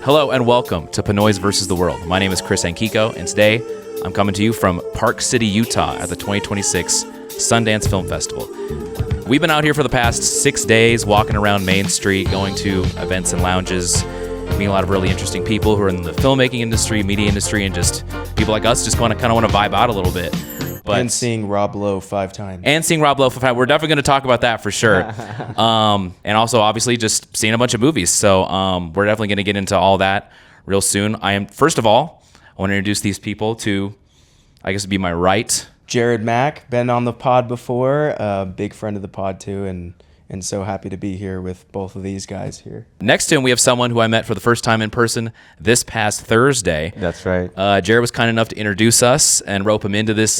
Hello and welcome to Pinoys versus the World. My name is Chris Angkico, and today I'm coming to you from Park City, Utah at the 2026 Sundance Film Festival. We've been out here for the past 6 days, walking around Main Street, going to events and lounges, meeting a lot of really interesting people who are in the filmmaking industry, media industry, and just people like us just kind of want to vibe out a little bit. And seeing Rob Lowe 5 times. We're definitely going to talk about that for sure. And also, obviously, just seeing a bunch of movies. So we're definitely going to get into all that real soon. First of all, I want to introduce these people to, I guess it'd be my right. Jared Mack, been on the pod before, a big friend of the pod too, and so happy to be here with both of these guys here. Next to him, we have someone who I met for the first time in person this past Thursday. That's right. Jared was kind enough to introduce us and rope him into this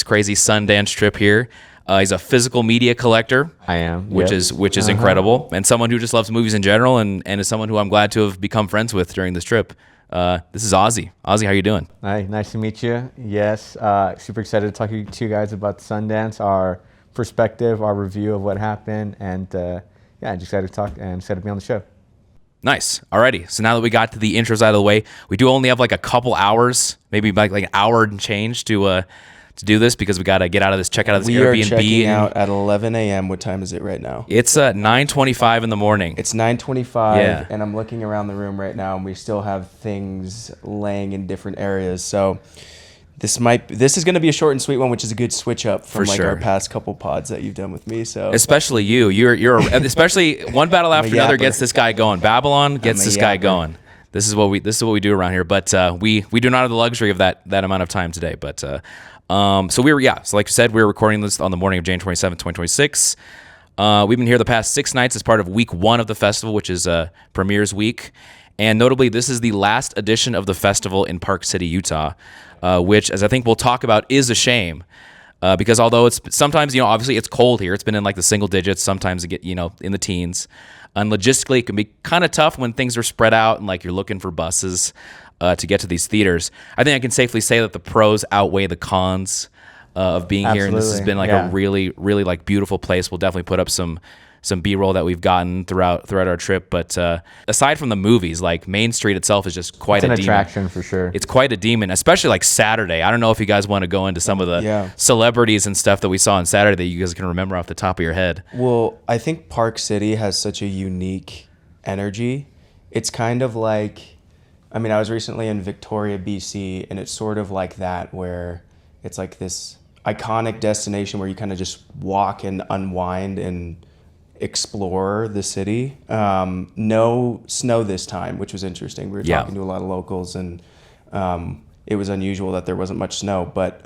crazy Sundance trip here. He's a physical media collector. I am, which is incredible, and someone who just loves movies in general, and is someone who I'm glad to have become friends with during this trip. This is Ozzy. Ozzy, how you doing? Hi, nice to meet you. Yes, super excited to talk to you guys about Sundance, our perspective, our review of what happened, and just excited to talk and excited to be on the show. Nice. Alrighty. So now that we got to the intros out of the way, we do only have like a couple hours, maybe like an hour and change to do this, because we got to check out of this Airbnb. We are checking out at 11 a.m. What time is it right now? It's 9:25 in the morning. It's 9:25, and I'm looking around the room right now, and we still have things laying in different areas. So this is going to be a short and sweet one, which is a good switch up from our past couple pods that you've done with me. So especially you're especially one battle after another gets this guy going. Babylon gets this guy going. This is what we do around here. But we do not have the luxury of that amount of time today. But so like you said, we were recording this on the morning of January 27th, 2026. We've been here the past 6 nights as part of week 1 of the festival, which is premieres week. And notably, this is the last edition of the festival in Park City, Utah, which, as I think we'll talk about, is a shame. Because although it's sometimes, obviously it's cold here. It's been in like the single digits. Sometimes it get, in the teens. And logistically, it can be kind of tough when things are spread out and like you're looking for buses to get to these theaters. I think I can safely say that the pros outweigh the cons of being here. And this has been like a really, really like beautiful place. We'll definitely put up some B-roll that we've gotten throughout our trip. But aside from the movies, like Main Street itself is just quite a demon. Attraction for sure. It's quite a demon, especially like Saturday. I don't know if you guys want to go into some of the celebrities and stuff that we saw on Saturday that you guys can remember off the top of your head. Well, I think Park City has such a unique energy. It's kind of like, I was recently in Victoria, BC, and it's sort of like that, where it's like this iconic destination where you kind of just walk and unwind and explore the city. No snow this time, which was interesting. We were talking to a lot of locals, and it was unusual that there wasn't much snow. But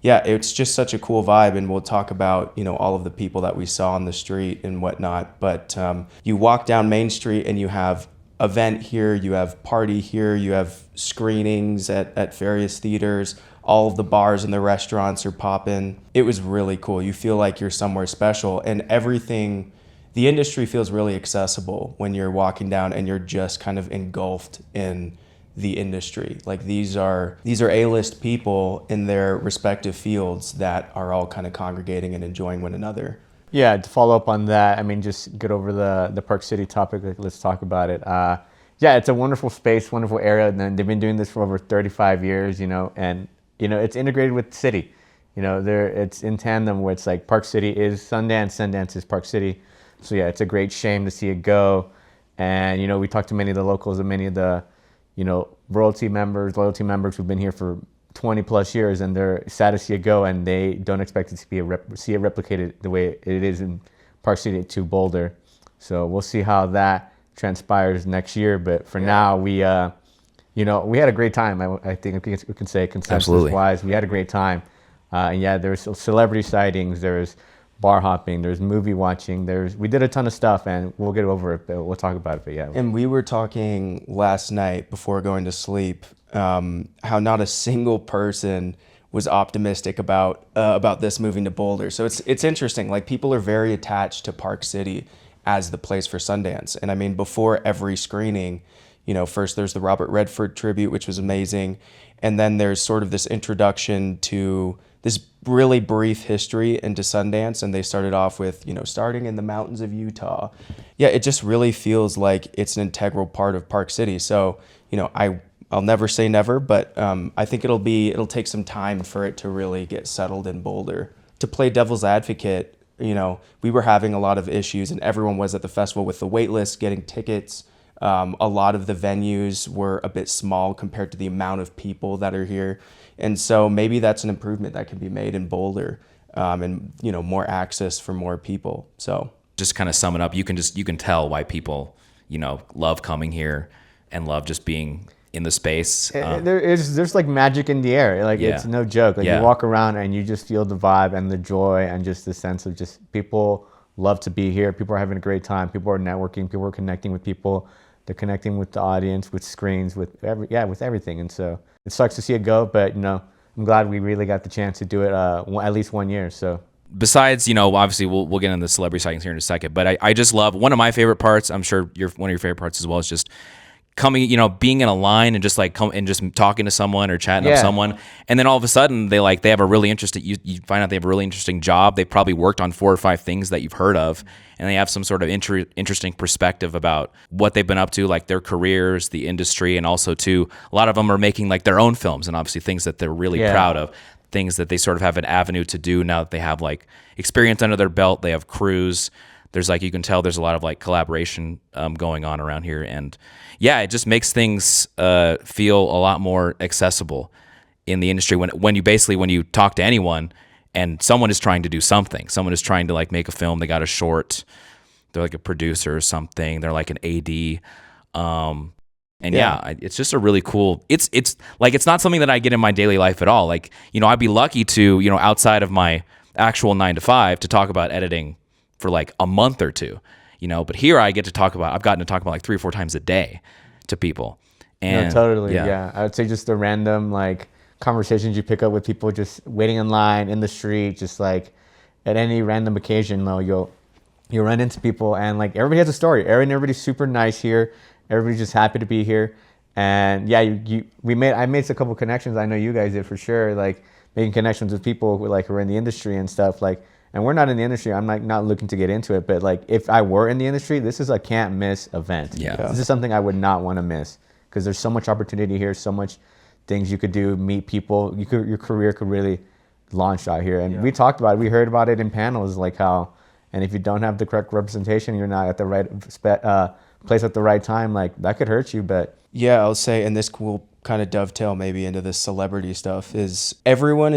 it's just such a cool vibe, and we'll talk about all of the people that we saw on the street and whatnot. But you walk down Main Street and you have event here, you have party here, you have screenings at various theaters. All of the bars and the restaurants are popping. It was really cool. You feel like you're somewhere special, and everything, the industry feels really accessible when you're walking down and you're just kind of engulfed in the industry. Like these are A-list people in their respective fields that are all kind of congregating and enjoying one another. Yeah, to follow up on that, just get over the Park City topic. Let's talk about it. It's a wonderful space, wonderful area. And they've been doing this for over 35 years, and it's integrated with the city. It's in tandem where it's like Park City is Sundance, Sundance is Park City. So it's a great shame to see it go. And, we talked to many of the locals and many of the, loyalty members who've been here for 20 plus years, and they're sad to see it go, and they don't expect it to see it replicated the way it is in Park City to Boulder. So we'll see how that transpires next year. But for now, we had a great time. I think we can say consensus-wise, we had a great time. There's celebrity sightings, there's bar hopping, there's movie watching, we did a ton of stuff, and we'll get over it, but we'll talk about it. But And we were talking last night before going to sleep, how not a single person was optimistic about this moving to Boulder. So it's interesting. Like, people are very attached to Park City as the place for Sundance. And before every screening, first there's the Robert Redford tribute, which was amazing. And then there's sort of this introduction to this really brief history into Sundance, and they started off with, starting in the mountains of Utah. Yeah, it just really feels like it's an integral part of Park City. So, I'll never say never, but I think it'll take some time for it to really get settled in Boulder. To play devil's advocate, we were having a lot of issues, and everyone was at the festival with the wait list, getting tickets. A lot of the venues were a bit small compared to the amount of people that are here. And so maybe that's an improvement that can be made in Boulder, and, more access for more people. So just kind of sum it up, you can tell why people, love coming here and love just being in the space. There's like magic in the air. Like, it's no joke. Like, you walk around and you just feel the vibe and the joy and just the sense of just people love to be here. People are having a great time. People are networking. People are connecting with people. They're connecting with the audience, with screens, with everything. And so it sucks to see it go, but I'm glad we really got the chance to do it at least 1 year. So besides, obviously we'll get into the celebrity sightings here in a second, but I just love, one of my favorite parts, I'm sure one of your favorite parts as well, is just coming, being in a line and just like and just talking to someone or chatting up someone, and then all of a sudden they have a really interesting. You find out they have a really interesting job. They probably worked on 4 or 5 things that you've heard of, and they have some sort of interesting perspective about what they've been up to, like their careers, the industry, and also too, a lot of them are making like their own films, and obviously things that they're really proud of, things that they sort of have an avenue to do now that they have like experience under their belt. They have crews. There's you can tell there's a lot of like collaboration going on around here, and it just makes things feel a lot more accessible in the industry when you talk to anyone and someone is trying to do something, someone is trying to like make a film, they got a short, they're like a producer or something, they're like an AD, it's just a really cool. It's like, it's not something that I get in my daily life at all. Like, I'd be lucky to outside of my actual 9 to 5 to talk about editing for like a month or two, but here I've gotten to talk about like 3 or 4 times a day to people. And no, totally. Yeah. I would say just the random like conversations you pick up with people just waiting in line in the street, just like at any random occasion, you'll run into people, and like everybody has a story. Everybody's super nice here. Everybody's just happy to be here. And I made a couple connections. I know you guys did for sure, like making connections with people who are in the industry and stuff, like. And we're not in the industry. I'm not looking to get into it, but like if I were in the industry, this is a can't miss event. Yeah. This is something I would not want to miss, because there's so much opportunity here, so much things you could do, meet people. Your career could really launch out here. And we talked about it. We heard about it in panels, like how, and if you don't have the correct representation, you're not at the right place at the right time, like that could hurt you. But I'll say, and this will kind of dovetail maybe into this celebrity stuff, is everyone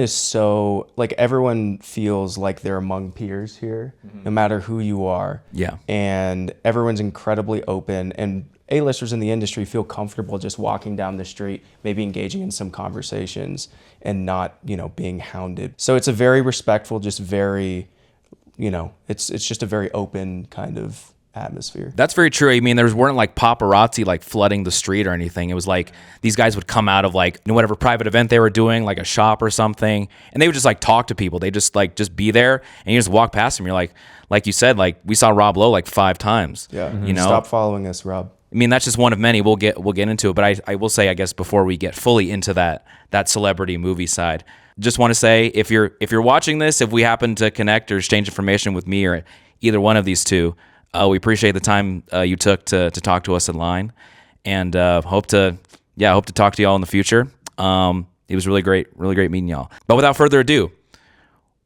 feels like they're among peers here, no matter who you are. Yeah. And everyone's incredibly open, and A-listers in the industry feel comfortable just walking down the street, maybe engaging in some conversations and not, being hounded. So it's a very respectful, just very, it's just a very open kind of atmosphere. That's very true. I mean, there weren't like paparazzi like flooding the street or anything. It was like these guys would come out of like whatever private event they were doing, like a shop or something, and they would just like talk to people. They just be there, and you just walk past them. You're like you said, like we saw Rob Lowe like 5 times. Yeah. Mm-hmm. Stop following us, Rob. I mean, that's just one of many. We'll get into it, but I will say, I guess before we get fully into that celebrity movie side, just want to say, if you're watching this, if we happen to connect or exchange information with me or either one of these two, we appreciate the time you took to talk to us in line, and hope to talk to y'all in the future. It was really great meeting y'all. But without further ado,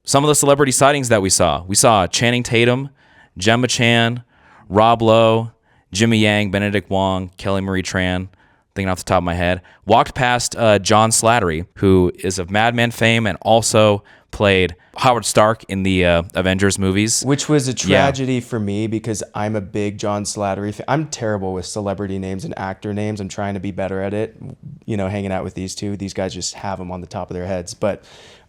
some of the celebrity sightings that we saw Channing Tatum, Gemma Chan, Rob Lowe, Jimmy Yang, Benedict Wong, Kelly Marie Tran, thinking off the top of my head, walked past John Slattery, who is of Mad Men fame and also played Howard Stark in the Avengers movies. Which was a tragedy for me, because I'm a big John Slattery fan. I'm terrible with celebrity names and actor names. I'm trying to be better at it, hanging out with these two. These guys just have them on the top of their heads. But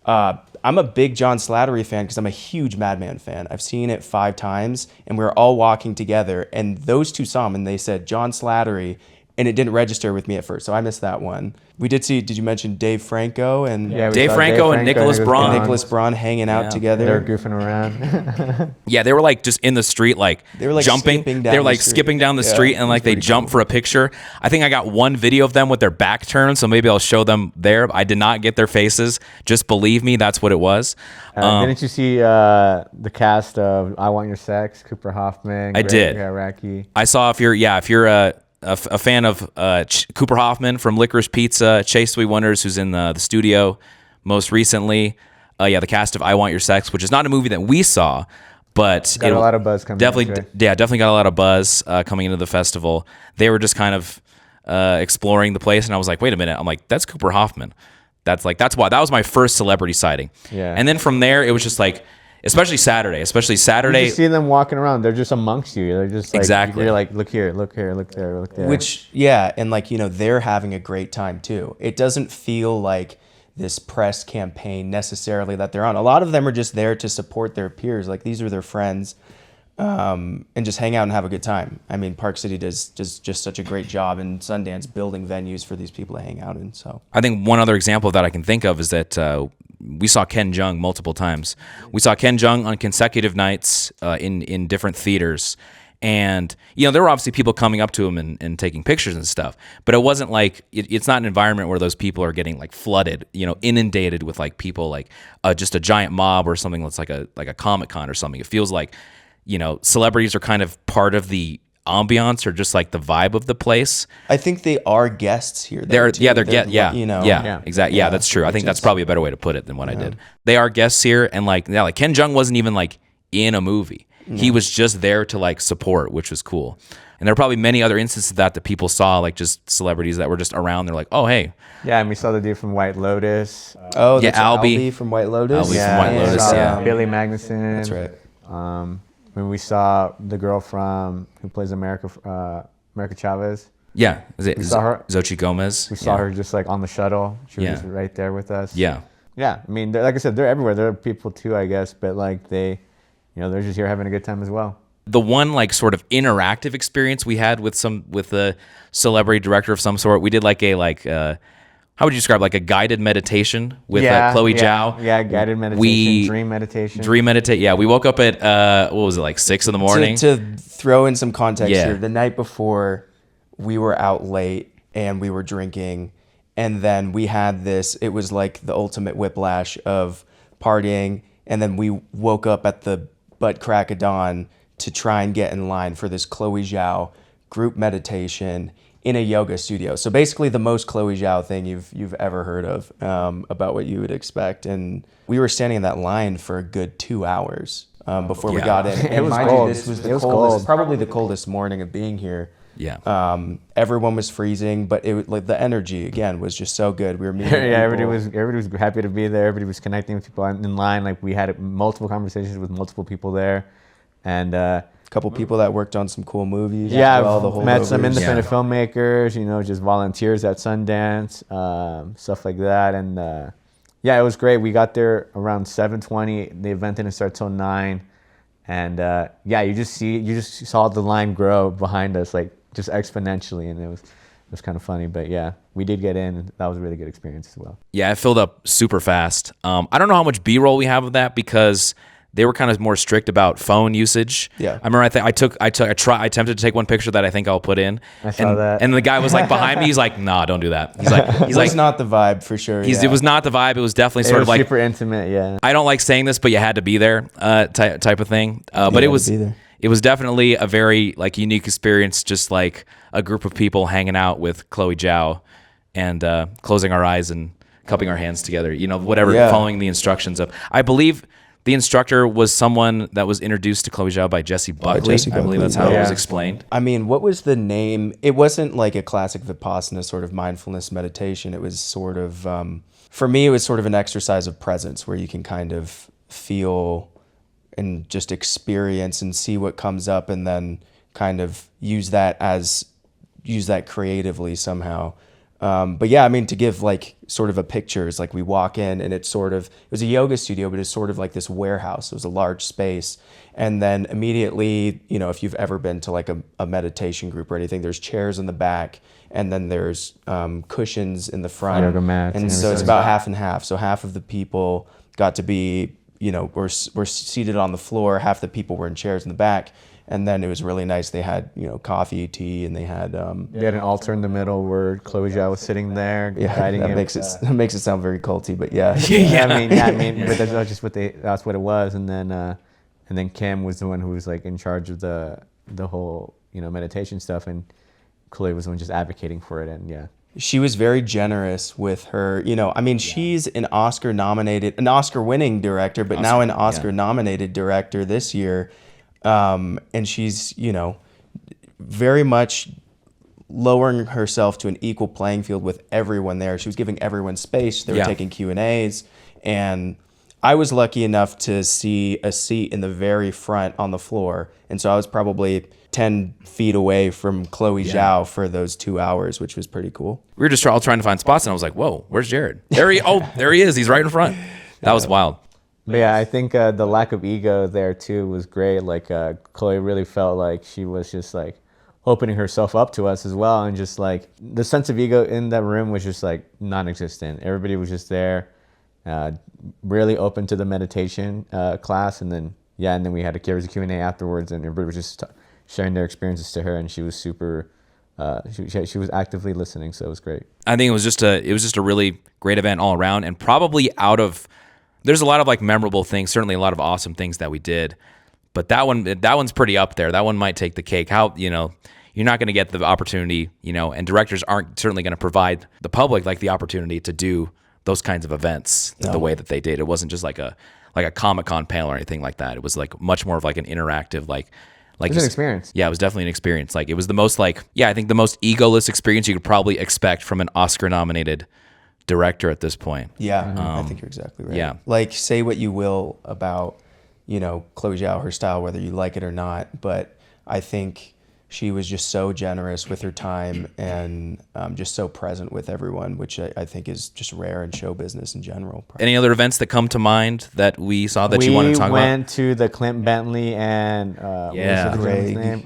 I'm a big John Slattery fan because I'm a huge Mad Men fan. I've seen it 5 times, and we were all walking together, and those two saw him, and they said, John Slattery. and it didn't register with me at first, so I missed that one. We did see. Did you mention Dave Franco and Dave Franco and Nicholas Braun? Nicholas Braun hanging out together. They were goofing around. Yeah, they were like just in the street, like they were like jumping. They were like skipping down the street, and like they jump for a picture. I think I got one video of them with their back turned, so maybe I'll show them there. I did not get their faces. Just believe me, that's what it was. Didn't you see the cast of I Want Your Sex? Cooper Hoffman. I did. Iraqi. I saw if you're a fan of Cooper Hoffman from Licorice Pizza, Chase Sweet Wonders, who's in the studio most recently. The cast of I Want Your Sex, which is not a movie that we saw, but got a lot of buzz coming. Definitely got a lot of buzz coming into the festival. They were just kind of exploring the place, and I was like, wait a minute. I'm like, that's Cooper Hoffman. That's why that was my first celebrity sighting. Yeah. And then from there, it was just like, especially Saturday. You just see them walking around. They're just amongst you. They're just like, exactly. You're like, look here, look here, look there, look there. Which, yeah, and like, they're having a great time too. It doesn't feel like this press campaign necessarily that they're on. A lot of them are just there to support their peers. Like, these are their friends, and just hang out and have a good time. I mean, Park City does just such a great job in Sundance building venues for these people to hang out in. So I think one other example that I can think of is that we saw Ken Jeong multiple times. We saw Ken Jeong on consecutive nights in different theaters. And, there were obviously people coming up to him and taking pictures and stuff. But it wasn't like, it's not an environment where those people are getting like flooded, inundated with like people like just a giant mob or something that's like a Comic-Con or something. It feels like, celebrities are kind of part of the ambiance or just like the vibe of the place. I think they are guests here. Exactly. Yeah, that's true. I think that's probably a better way to put it than what I did. They are guests here, and like Ken Jeong wasn't even like in a movie. He was just there to like support, which was cool. And there are probably many other instances of that people saw, like just celebrities that were just around. They're like, oh, hey. Yeah, and we saw the dude from White Lotus. Albie from White Lotus. Albie from White Lotus, Billy Magnuson. That's right. When we saw the girl who plays America Chavez. Yeah, we saw her. Xochitl Gomez. We saw her just like on the shuttle. She was right there with us. Yeah. Yeah, I mean, like I said, they're everywhere. There are people too, I guess, but like they're just here having a good time as well. The one like sort of interactive experience we had with a celebrity director of some sort, we did like how would you describe, like a guided meditation with Chloe Zhao? Yeah, guided meditation, dream meditation. Dream meditate. Yeah, we woke up at what was it, like 6 a.m? To throw in some context here, the night before we were out late and we were drinking, and then we had this. It was like the ultimate whiplash of partying, and then we woke up at the butt crack of dawn to try and get in line for this Chloe Zhao group meditation in a yoga studio. So basically the most Chloe Zhao thing you've ever heard of, about what you would expect. And we were standing in that line for a good 2 hours before we got in. It was cold. This was the coldest, probably the coldest morning of being here. Yeah. Everyone was freezing, but it like the energy again was just so good. We were meeting people. Everybody was happy to be there. Everybody was connecting with people in line. Like we had multiple conversations with multiple people there, and a couple people that worked on some cool movies. Yeah, I've met some independent filmmakers. Just volunteers at Sundance, stuff like that. And it was great. We got there around 7:20. The event didn't start till 9, and you just saw the line grow behind us, like just exponentially, and it was kind of funny. But yeah, we did get in, and that was a really good experience as well. Yeah, it filled up super fast. I don't know how much B-roll we have of that because they were kind of more strict about phone usage. Yeah, I remember I attempted to take one picture that I think I'll put in. I saw that, and the guy was like behind me. He's like, "Nah, don't do that." He's like, "It's not the vibe for sure." It was not the vibe. It was definitely sort of like super intimate. Yeah, I don't like saying this, but you had to be there, type of thing. But it was definitely a very like unique experience, just like a group of people hanging out with Chloe Zhao and closing our eyes and cupping our hands together. Following the instructions of, I believe. The instructor was someone that was introduced to Chloe Zhao by Jesse Buckley. I believe that's how it was explained. I mean, what was the name? It wasn't like a classic Vipassana sort of mindfulness meditation. It was sort of, for me, it was sort of an exercise of presence where you can kind of feel and just experience and see what comes up and then kind of use that creatively somehow. But yeah, I mean, to give like sort of a picture is like we walk in and it was a yoga studio, but it's sort of like this warehouse. It was a large space. And then immediately, you know, if you've ever been to like a meditation group or anything, there's chairs in the back and then there's cushions in the front. Yoga mats. And so it's about half and half. So half of the people got to be, you know, were seated on the floor. Half the people were in chairs in the back. And then it was really nice. They had, you know, coffee, tea, and they had an altar in the middle where Chloe Zhou was sitting there guiding that him. That makes it sound very culty, but yeah. I mean, but that's just that's what it was. And then Kim was the one who was like in charge of the whole, you know, meditation stuff, and Chloe was the one just advocating for it. And yeah, she was very generous with her, you know, I mean, she's an Oscar-winning director, but now an Oscar-nominated director this year. And she's, you know, very much lowering herself to an equal playing field with everyone there. She was giving everyone space. They were taking Q&As. And I was lucky enough to see a seat in the very front on the floor. And so I was probably 10 feet away from Chloe Zhou for those 2 hours, which was pretty cool. We were just all trying to find spots, and I was like, whoa, where's Jared? There he is. He's right in front. That was wild. But yeah, I think the lack of ego there too was great. Like Chloe really felt like she was just like opening herself up to us as well, and just like the sense of ego in that room was just like non-existent. Everybody was just there, really open to the meditation class, and then we had a Q&A afterwards, and everybody was just sharing their experiences to her, and she was super. She was actively listening, so it was great. I think it was just a really great event all around, and probably there's a lot of like memorable things, certainly a lot of awesome things that we did, but that one's pretty up there. That one might take the cake. How, you know, you're not going to get the opportunity, you know, and directors aren't certainly going to provide the public like the opportunity to do those kinds of events the way that they did. It wasn't just like a Comic-Con panel or anything like that. It was like much more of like an interactive, like it was an experience. Yeah, it was definitely an experience. Like it was the most I think the most egoless experience you could probably expect from an Oscar-nominated director at this point. Yeah, I think you're exactly right. Yeah. Like, say what you will about, you know, Chloe Zhou, her style, whether you like it or not, but I think she was just so generous with her time and just so present with everyone, which I think is just rare in show business in general. Probably. Any other events that come to mind that we saw that you want to talk about? We went to the Clint Bentley and Greg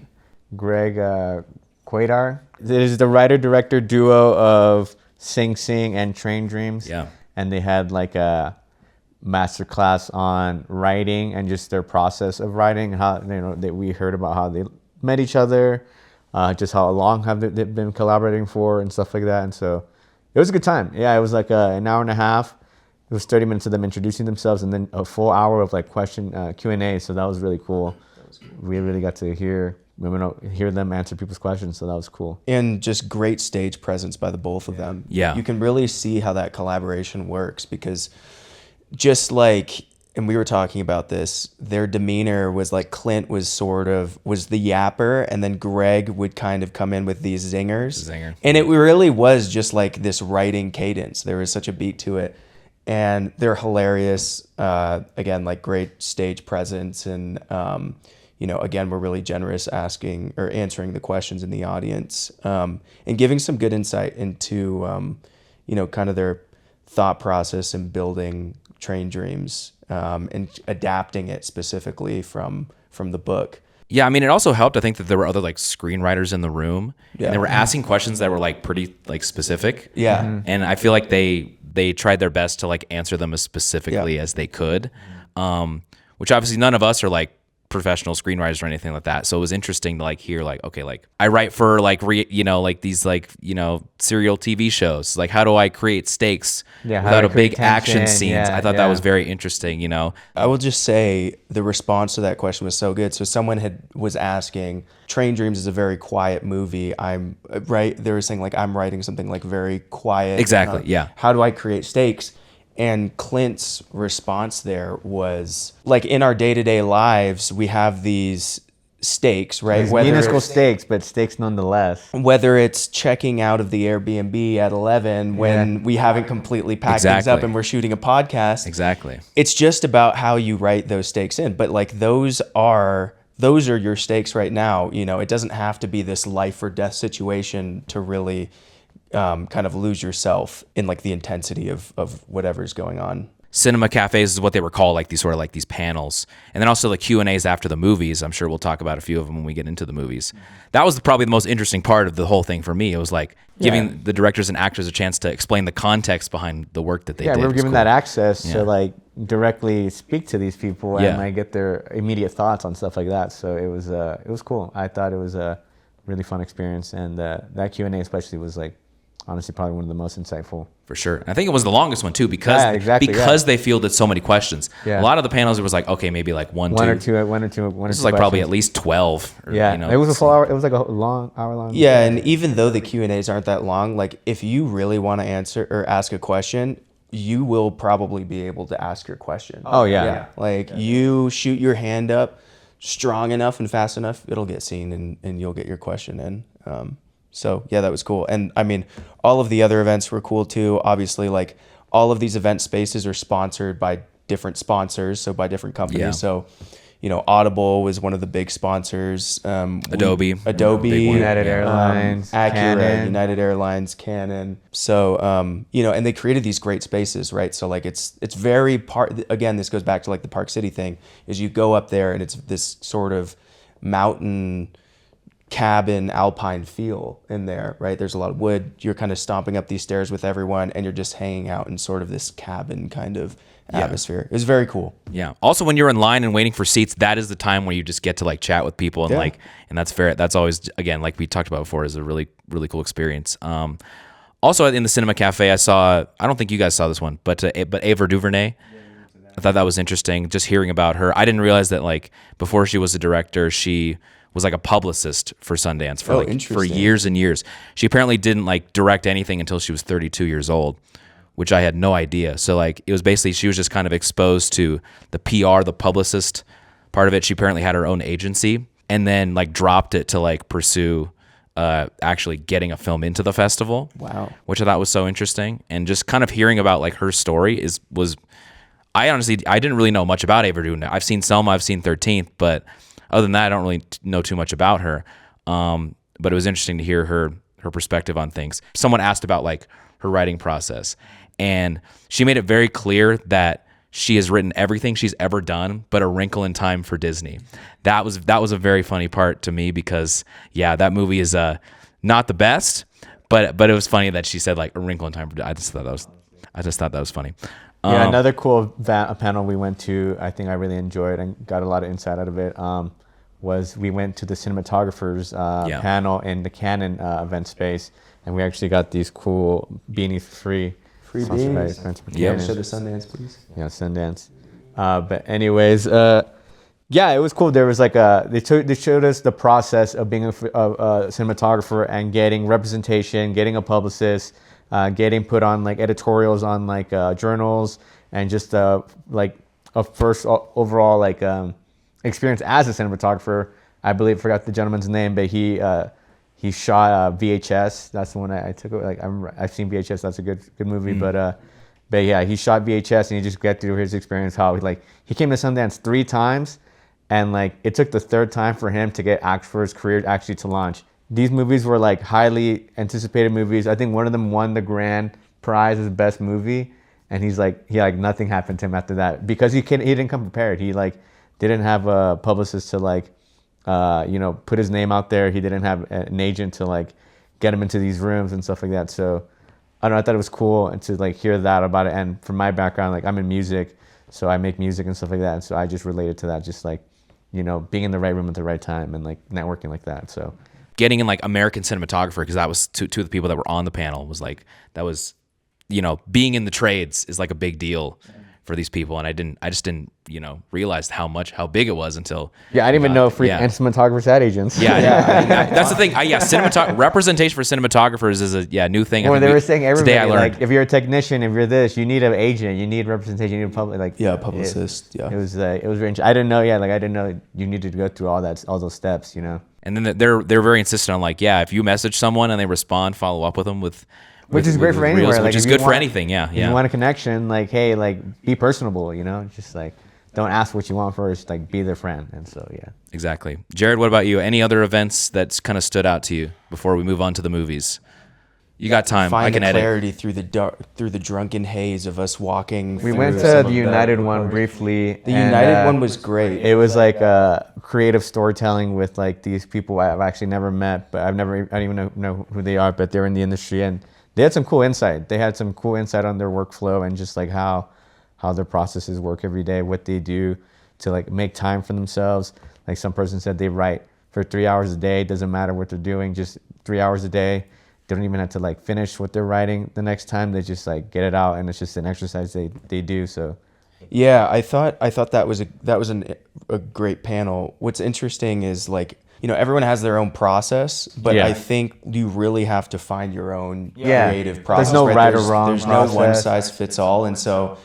Quaidar. It is the writer-director duo of Sing Sing and Train Dreams. Yeah. And they had like a master class on writing and just their process of writing. How, you know, we heard about how they met each other, just how long have they been collaborating for and stuff like that. And so it was a good time. Yeah, it was like an hour and a half. It was 30 minutes of them introducing themselves and then a full hour of like Q&A. So that was really cool. We really got to hear them answer people's questions, so that was cool. And just great stage presence by the both of them. Yeah. You can really see how that collaboration works because just like, and we were talking about this, their demeanor was like Clint was the yapper, and then Greg would kind of come in with these zingers. And it really was just like this writing cadence. There was such a beat to it. And they're hilarious. Again, like great stage presence and you know, again, we're really generous asking or answering the questions in the audience and giving some good insight into, you know, kind of their thought process in building Train Dreams and adapting it specifically from the book. Yeah, I mean, it also helped, I think, that there were other like screenwriters in the room. Yeah. And they were asking questions that were like pretty like specific. Yeah. Mm-hmm. And I feel like they tried their best to like answer them as specifically as they could, which obviously none of us are like professional screenwriters or anything like that, so it was interesting to like hear like, okay, like I write for like like these like, you know, serial TV shows, like how do I create stakes without a big action scenes. I thought that was very interesting, you know. I will just say the response to that question was so good. So someone was asking, Train Dreams is a very quiet movie. I'm right, they were saying like I'm writing something like very quiet. Exactly. How do I create stakes? And Clint's response there was, like, in our day-to-day lives, we have these stakes, right? Minuscule stakes, but stakes nonetheless. Whether it's checking out of the Airbnb at 11 when we haven't completely packed things up and we're shooting a podcast. Exactly. It's just about how you write those stakes in. But, like, those are your stakes right now. You know, it doesn't have to be this life or death situation to really kind of lose yourself in like the intensity of whatever's going on. Cinema cafes is what they were called, like these panels, and then also the Q&As after the movies. I'm sure we'll talk about a few of them when we get into the movies. That was probably the most interesting part of the whole thing for me. It was like giving the directors and actors a chance to explain the context behind the work that they did. Yeah, we were given that access to like directly speak to these people and like get their immediate thoughts on stuff like that. So it was cool. I thought it was a really fun experience, and that Q&A especially was like honestly probably one of the most insightful. For sure. I think it was the longest one too because they fielded so many questions. Yeah. A lot of the panels it was like, okay, maybe like one or two. This is like probably at least 12. Or, it was a full hour. It was like a hour long. Yeah, and even though the Q&As aren't that long, like if you really want to answer or ask a question, you will probably be able to ask your question. Oh yeah. Like you shoot your hand up strong enough and fast enough, it'll get seen and you'll get your question in. So yeah, that was cool. And I mean, all of the other events were cool too. Obviously, like all of these event spaces are sponsored by different sponsors, so by different companies. Yeah. So, Audible was one of the big sponsors. Adobe, United Airlines, Acura, Canon. United Airlines, Canon. So, and they created these great spaces, right? So like it's very again, this goes back to like the Park City thing, is you go up there and it's this sort of mountain cabin alpine feel in there, right? There's a lot of wood. You're kind of stomping up these stairs with everyone and you're just hanging out in sort of this cabin kind of atmosphere. It was very cool. Yeah. Also, when you're in line and waiting for seats, that is the time where you just get to like chat with people and and that's fair. That's always, again, like we talked about before, is a really, really cool experience. Also in the Cinema Cafe, I don't think you guys saw this one, but Ava DuVernay. I thought that was interesting. Just hearing about her. I didn't realize that like before she was a director, she was like a publicist for Sundance for years and years. She apparently didn't like direct anything until she was 32 years old, which I had no idea. So like it was basically she was just kind of exposed to the PR, the publicist part of it. She apparently had her own agency and then like dropped it to like pursue actually getting a film into the festival. Wow. Which I thought was so interesting. And just kind of hearing about like her story was I didn't really know much about Ava DuVernay. I've seen Selma, I've seen 13th, but other than that, I don't really know too much about her. But it was interesting to hear her perspective on things. Someone asked about like her writing process, and she made it very clear that she has written everything she's ever done, but A Wrinkle in Time for Disney. That was a very funny part to me because that movie is not the best, but it was funny that she said like A Wrinkle in Time for Disney. I just thought that was funny. Yeah, another cool panel we went to, I think I really enjoyed and got a lot of insight out of it, was we went to the cinematographers panel in the Canon event space, and we actually got these cool beanies free. Free beanies. Yeah. Show the Sundance, please. Yeah, Sundance. But anyways, it was cool. There was like they showed us the process of being a cinematographer and getting representation, getting a publicist, getting put on like editorials on like journals, and just like a first overall like experience as a cinematographer. I forgot the gentleman's name, but he shot VHS. That's the one I took. Like I've seen VHS. That's a good movie. But yeah, he shot VHS, and he just got through his experience how he came to Sundance 3 times, and like it took the 3rd time for him to get for his career actually to launch. These movies were like highly anticipated movies. I think one of them won the grand prize as best movie, and he nothing happened to him after that because he didn't come prepared. He didn't have a publicist to put his name out there. He didn't have an agent to get him into these rooms and stuff like that. So I thought it was cool and to hear that about it. And from my background, I'm in music, so I make music and stuff like that. And so I just related to that, just being in the right room at the right time and networking like that. So getting in American cinematographer, because that was two of the people that were on the panel, was being in the trades is a big deal for these people, and I just didn't realize how big it was until I didn't even know cinematographers had agents. That's the thing. Representation for cinematographers is a new thing. Well, they were saying everybody if you're a technician, if you're this, you need an agent, you need representation, you need a publicist. It was very interesting. I didn't know. I didn't know you needed to go through all those steps. And then they're very insistent on if you message someone and they respond, follow up with them with. Which is great for anywhere. Reels, which is good for anything, yeah. If you want a connection, hey, be personable, just don't ask what you want first, be their friend. And so, yeah. Exactly. Jared, what about you? Any other events that kind of stood out to you before we move on to the movies? You got time. I find can the edit. clarity through the through the drunken haze of us walking. We went to the United one briefly. The United one was great. It was like creative storytelling with like these people I've actually never met, but I don't even know who they are, but they're in the industry, and they had some cool insight. They had some cool insight on their workflow and just like how their processes work every day, what they do to like make time for themselves. Like some person said they write for 3 hours a day. Doesn't matter what they're doing, just 3 hours a day. They don't even have to like finish what they're writing the next time. They just like get it out, and it's just an exercise they do. So yeah, I thought that was a great panel. What's interesting is like, you know, everyone has their own process, but I think you really have to find your own creative process. There's no right or wrong. There's no one size fits all, and so,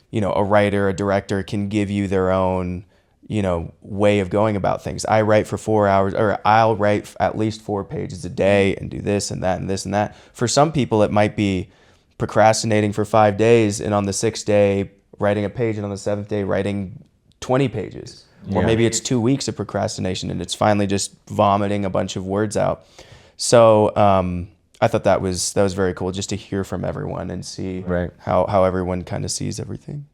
you know, a writer, a director can give you their own, you know, way of going about things. I write for 4 hours, or I'll write at least 4 pages a day and do this and that and this and that. For some people, it might be procrastinating for 5 days, and on the 6th day writing a page, and on the 7th day writing 20 pages. Or maybe it's 2 weeks of procrastination, and it's finally just vomiting a bunch of words out. So I thought that was very cool, just to hear from everyone and see how everyone kind of sees everything.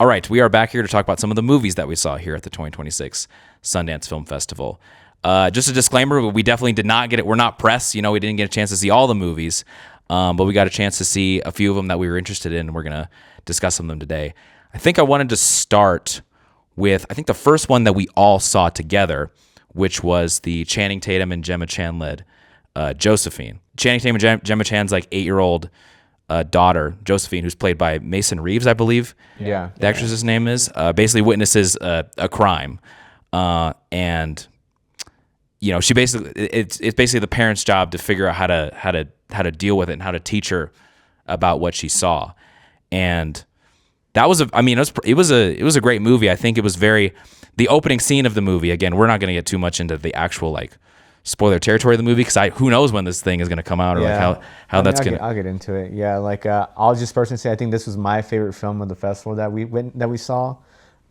All right, we are back here to talk about some of the movies that we saw here at the 2026 Sundance Film Festival. Just a disclaimer, we definitely did not get it. We're not press. You know, we didn't get a chance to see all the movies, but we got a chance to see a few of them that we were interested in, and we're going to discuss some of them today. I think I wanted to start with, I think the first one that we all saw together, which was the Channing Tatum and Gemma Chan led Josephine. Channing Tatum and Gemma Chan's like 8-year-old daughter, Josephine, who's played by Mason Reeves, I believe. Yeah. The actress's name is, basically witnesses a crime. And, you know, she basically, it's basically the parents' job to figure out how to deal with it and how to teach her about what she saw. And that was it was a great movie. I think it was the opening scene of the movie, again, we're not going to get too much into the actual like spoiler territory of the movie, because who knows when this thing is going to come out, or like how that's going to. I'll get into it. Yeah, like I'll just personally say I think this was my favorite film of the festival that we saw,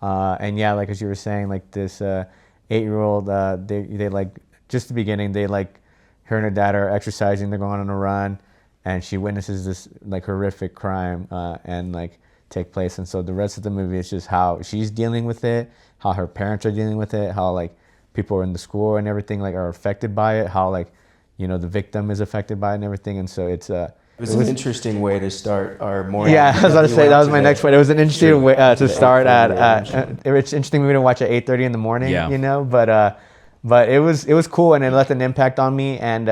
and yeah, like as you were saying, like this 8-year-old, they like just the beginning, they like her and her dad are exercising, they're going on a run, and she witnesses this like horrific crime and like take place, and so the rest of the movie is just how she's dealing with it, how her parents are dealing with it, how like people in the school and everything like are affected by it, how like, you know, the victim is affected by it and everything. And so it was an interesting way to start our morning. Yeah, I was about to say that was my next point. It was an interesting way to start it's interesting we didn't watch at 8:30 in the morning, you know, but it was cool, and it left an impact on me. And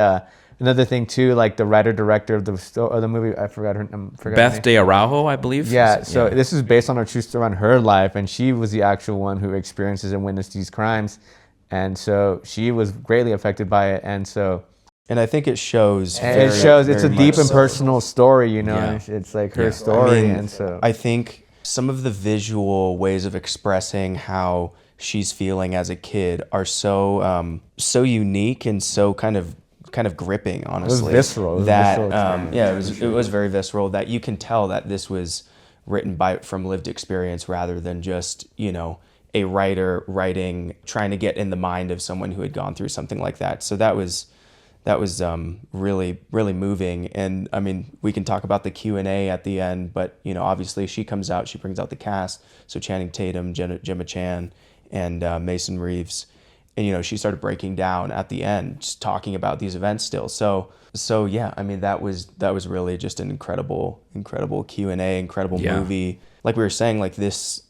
another thing too, like the writer director of the movie, I forgot her name. Beth De Araujo, I believe. Yeah, so this is based on a true story on her life, and she was the actual one who experiences and witnessed these crimes. And so she was greatly affected by it, and I think it shows. It's a deep and personal story, you know. Yeah. It's like her story, and so I think some of the visual ways of expressing how she's feeling as a kid are so unique and so kind of gripping. Honestly, it was visceral. It was very visceral. That you can tell that this was written from lived experience rather than just, you know, a writer trying to get in the mind of someone who had gone through something like that. So that was really, really moving. And I mean, we can talk about the Q&A at the end, but, you know, obviously she comes out, she brings out the cast. So Channing Tatum, Gemma Chan, and Mason Reeves. And, you know, she started breaking down at the end, just talking about these events still. So yeah, I mean, that was really just an incredible Q&A, incredible movie. Like we were saying, like this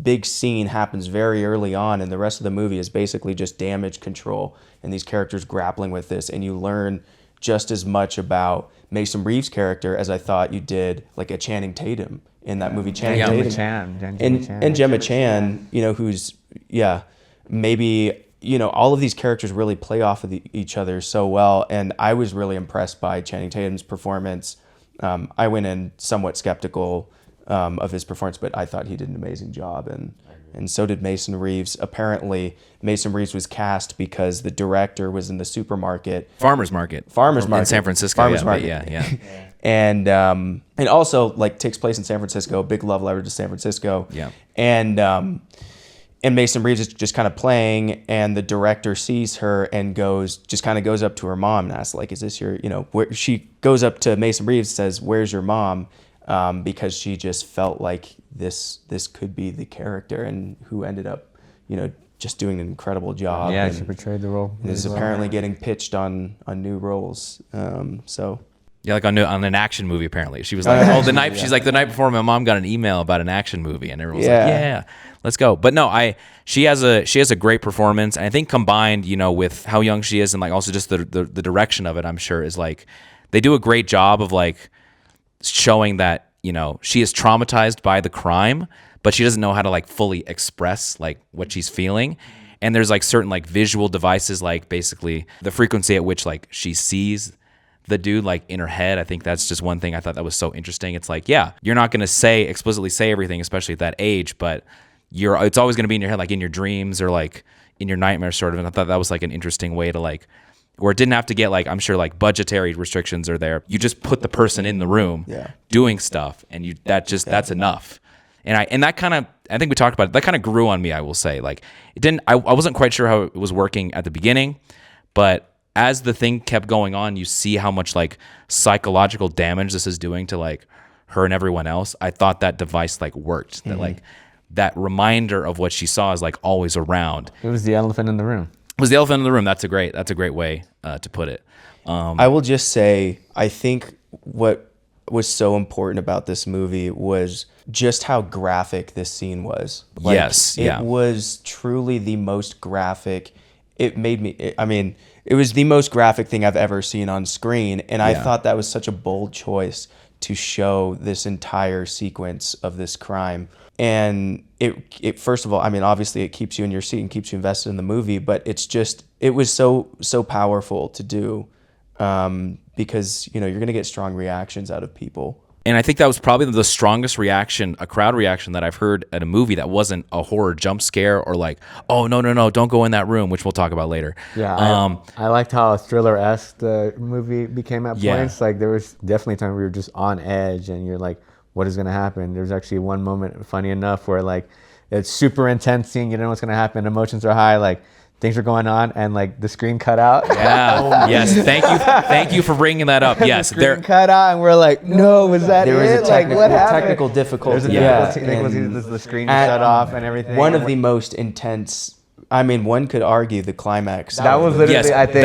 big scene happens very early on, and the rest of the movie is basically just damage control and these characters grappling with this, and you learn just as much about Mason Reeves' character as I thought you did like a Channing Tatum in that movie. Tatum and Gemma Chan, you know, who's maybe, you know, all of these characters really play off of each other so well, and I was really impressed by Channing Tatum's performance. I went in somewhat skeptical of his performance, but I thought he did an amazing job, and so did Mason Reeves. Apparently, Mason Reeves was cast because the director was in the farmers market in San Francisco. And also like takes place in San Francisco. Big love letter to San Francisco. Yeah. And and Mason Reeves is just kind of playing, and the director sees her and goes up to her mom and asks, like, is this your, where she goes up to Mason Reeves, says, where's your mom? Because she just felt like this could be the character, and who ended up, just doing an incredible job. Yeah, and she portrayed the role. is apparently getting pitched on new roles. So. Yeah, like on an action movie. Apparently, she was like, the night. She's like, the night before, my mom got an email about an action movie, and everyone was like, yeah, let's go. But no, she has a great performance, and I think combined, with how young she is, and like also just the direction of it, I'm sure is like they do a great job of like showing that she is traumatized by the crime, but she doesn't know how to like fully express like what she's feeling. And there's like certain like visual devices, like basically the frequency at which like she sees the dude like in her head. I think that's just one thing I thought that was so interesting. It's like, yeah, you're not going to explicitly say everything, especially at that age, but it's always going to be in your head, like in your dreams or like in your nightmares sort of. And I thought that was like an interesting way to like, where it didn't have to get like, I'm sure like budgetary restrictions are there. You just put the person in the room doing stuff, and that's enough. And that kind of, I think we talked about it, that kind of grew on me, I will say. Like I wasn't quite sure how it was working at the beginning, but as the thing kept going on, you see how much like psychological damage this is doing to like her and everyone else. I thought that device like worked. That like that reminder of what she saw is like always around. It was the elephant in the room. It was the elephant in the room. That's a great way to put it. I will just say, I think what was so important about this movie was just how graphic this scene was. Like, yes, it was truly the most graphic. It was the most graphic thing I've ever seen on screen, and I thought that was such a bold choice to show this entire sequence of this crime. And it first of all, obviously it keeps you in your seat and keeps you invested in the movie, but it was so powerful to do, because you're going to get strong reactions out of people. And I think that was probably the strongest reaction, a crowd reaction that I've heard at a movie that wasn't a horror jump scare or like, oh, no, don't go in that room, which we'll talk about later. Yeah, I liked how thriller-esque the movie became at points. Like there was definitely a time we were just on edge, and you're like, what is going to happen? There's actually one moment, funny enough, where like it's super intense scene, you don't know what's going to happen, emotions are high, like things are going on, and like the screen cut out. Yeah. Yes. Thank you for bringing that up. Yes. The screen cut out, and we're like, no, was that there it? was a technical difficulty. There's a difficulty. The screen shut off and everything. One of the most intense. One could argue the climax. That was literally. I think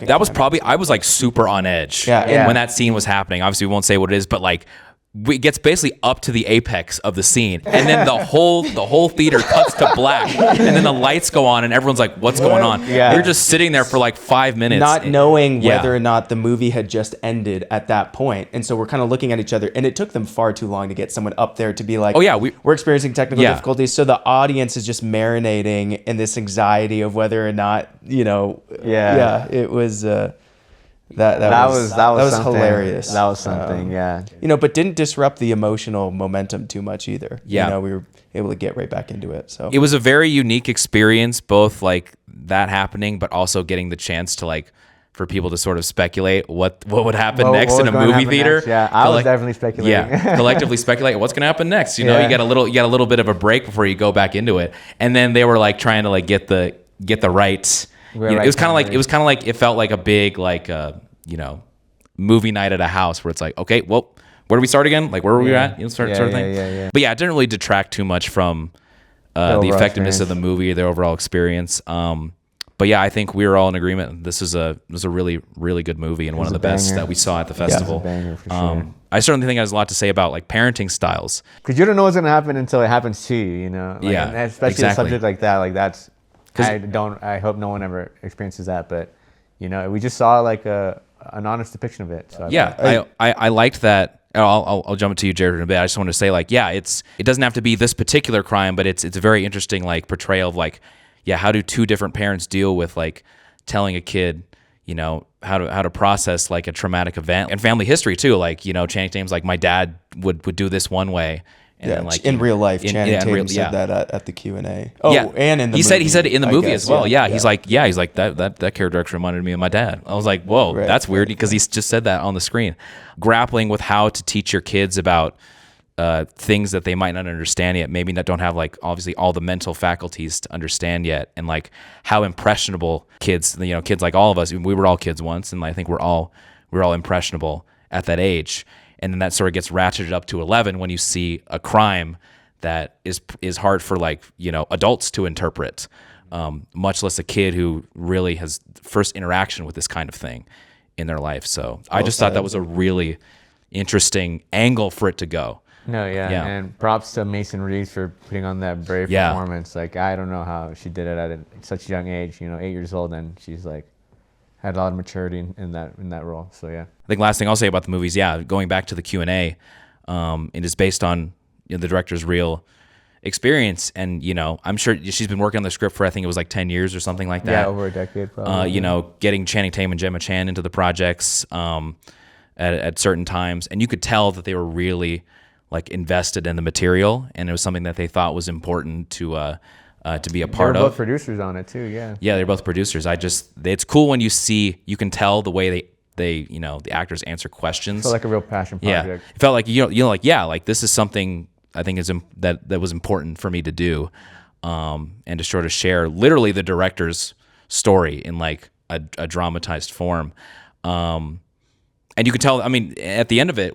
that was probably. I was like super on edge. When that scene was happening. Obviously, we won't say what it is, but like. It gets basically up to the apex of the scene, and then the whole theater cuts to black, and then the lights go on, and everyone's like, "What's going on?" Yeah. You're just sitting there for like 5 minutes, not knowing whether or not the movie had just ended at that point, and so we're kind of looking at each other, and it took them far too long to get someone up there to be like, "Oh yeah, we're experiencing technical difficulties." So the audience is just marinating in this anxiety of whether or not it was. That was hilarious. That was something, but didn't disrupt the emotional momentum too much either. Yeah. We were able to get right back into it. So it was a very unique experience, both like that happening, but also getting the chance to like for people to sort of speculate what would happen next in a movie theater. Next? Yeah, I was definitely speculating. Yeah, collectively speculate what's going to happen next. You got a little bit of a break before you go back into it, and then they were like trying to like get the right. It was kind of like it felt like a big like movie night at a house where it's like, okay, well, where do we start again? Like where were we at? Sort of thing. Yeah. But yeah, it didn't really detract too much from the effectiveness of the movie, the overall experience. But yeah, I think we were all in agreement. This was a really, really good movie and one of the best that we saw at the festival. Yeah, it was a banger for sure. I certainly think there's a lot to say about like parenting styles. Because you don't know what's going to happen until it happens to you, and especially a subject like that. Like that's, I hope no one ever experiences that, but we just saw like an honest depiction of it. So I liked that. I'll jump to you, Jared, in a bit. I just want to say like, it doesn't have to be this particular crime, but it's a very interesting like portrayal of like, how do two different parents deal with like telling a kid, how to process like a traumatic event and family history too. Like, Channing Tatum's like, my dad would do this one way. And then, like, in real life, Channing Tatum said that at the Q&A. Oh, and in the movie. He said it in the movie as well. Yeah. He's like, that character actually reminded me of my dad. I was like, whoa, that's weird, because he just said that on the screen. Grappling with how to teach your kids about things that they might not understand yet, maybe that don't have like obviously all the mental faculties to understand yet, and like how impressionable kids, kids like all of us, we were all kids once, and I think we're all impressionable at that age, and then that sort of gets ratcheted up to 11 when you see a crime that is hard for like adults to interpret, much less a kid who really has first interaction with this kind of thing in their life. So I just thought that was a really interesting angle for it to go. No, yeah, and props to Mason Reeves for putting on that brave performance. Like, I don't know how she did it at such a young age, 8 years old, and she's like had a lot of maturity in that role. So yeah. I think last thing I'll say about the movies, going back to the Q&A, it is based on the director's real experience, and I'm sure she's been working on the script for, I think it was like 10 years or something like that. Yeah, over a decade probably. Getting Channing Tatum and Gemma Chan into the projects at certain times, and you could tell that they were really like invested in the material, and it was something that they thought was important to be a part of. They're both producers on it too, yeah. Yeah, they're both producers. It's cool when you can tell the way they the actors answer questions. It felt like a real passion project. Yeah, it felt like like this is something I think that was important for me to do, and to sort of share literally the director's story in like a dramatized form. And you could tell, at the end of it,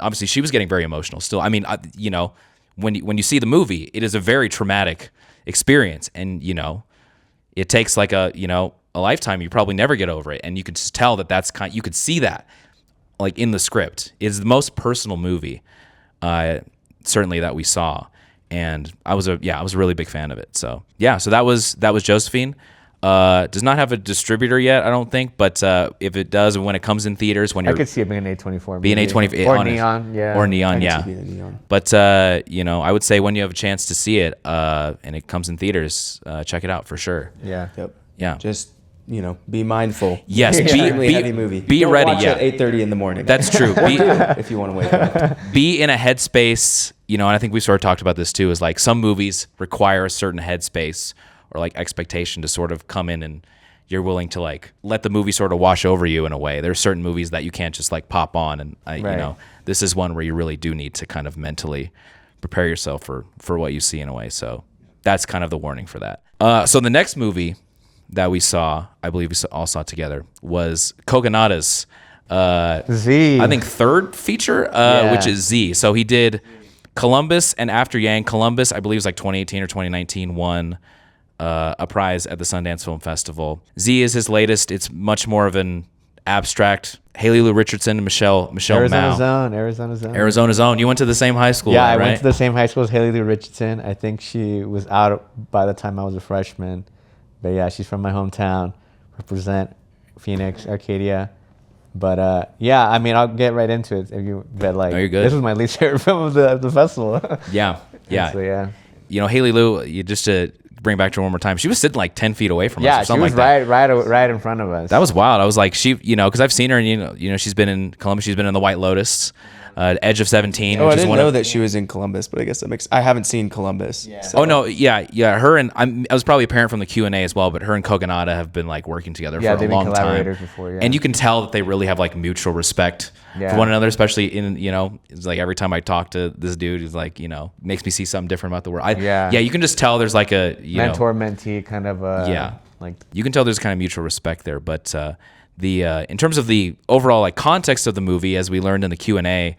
obviously she was getting very emotional still. When you see the movie, it is a very traumatic experience, and it takes like a lifetime. You probably never get over it, and you could just tell that you could see that like in the script. It's the most personal movie, certainly that we saw, and I was a really big fan of it. So that was Josephine. Does not have a distributor yet, I don't think, but if it does, when it comes in theaters, I could see it being an A24. Being A24 or Neon, yeah. Or Neon, yeah. Neon. But I would say when you have a chance to see it, and it comes in theaters, check it out for sure. Yeah. Yep. Yeah. Just be mindful. Yes, Extremely heavy movie. Be ready. Watch at 8:30 in the morning. That's true. If you want to wake up. Be in a headspace. And I think we sort of talked about this too. Is like some movies require a certain headspace or like expectation to sort of come in, and you're willing to like let the movie sort of wash over you in a way. There's certain movies that you can't just like pop on, and this is one where you really do need to kind of mentally prepare yourself for what you see in a way. So that's kind of the warning for that. So the next movie that we saw, I believe we all saw together, was Kogonada's Z. I think third feature, which is Z. So he did Columbus, and after Yang, Columbus, I believe it was like 2018 or 2019, won a prize at the Sundance Film Festival. Z is his latest. It's much more of an abstract. Haley Lou Richardson and Michelle Mao. Arizona Zone. You went to the same high school, yeah, right? I went to the same high school as Haley Lou Richardson. I think she was out by the time I was a freshman. But yeah, she's from my hometown. Represent Phoenix, Arcadia. But I'll get right into it. No, you're good. This was my least favorite film of the festival. Yeah. So yeah. Haley Lou, just to bring back to her one more time, she was sitting like 10 feet away from us. Yeah, she was right in front of us. That was wild. I was like, because I've seen her, and she's been in Columbus, she's been in The White Lotus, Edge of 17. Oh, I didn't know that she was in Columbus, but I guess that makes. I haven't seen Columbus. Yeah. So. Oh no, yeah. Her and I was probably apparent from the Q&A as well, but her and Kogonada have been like working together for a long time. Yeah, they've been collaborators before. Yeah. And you can tell that they really have like mutual respect for one another, especially in it's like every time I talk to this dude, he's like makes me see something different about the world. You can just tell there's like a mentor-mentee kind of like you can tell there's kind of mutual respect there, but in terms of the overall like context of the movie, as we learned in the Q&A,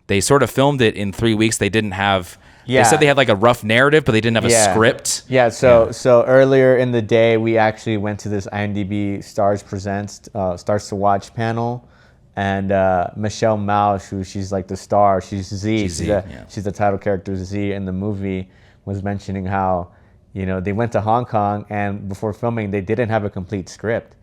they sort of filmed it in 3 weeks. They didn't have. Yeah. They said they had like a rough narrative, but they didn't have a script. Yeah. So earlier in the day, we actually went to this IMDb Stars Presents Stars to Watch panel, and Michelle Mao, she's like the star. She's Z. She's the title character Z in the movie. Was mentioning how they went to Hong Kong, and before filming, they didn't have a complete script.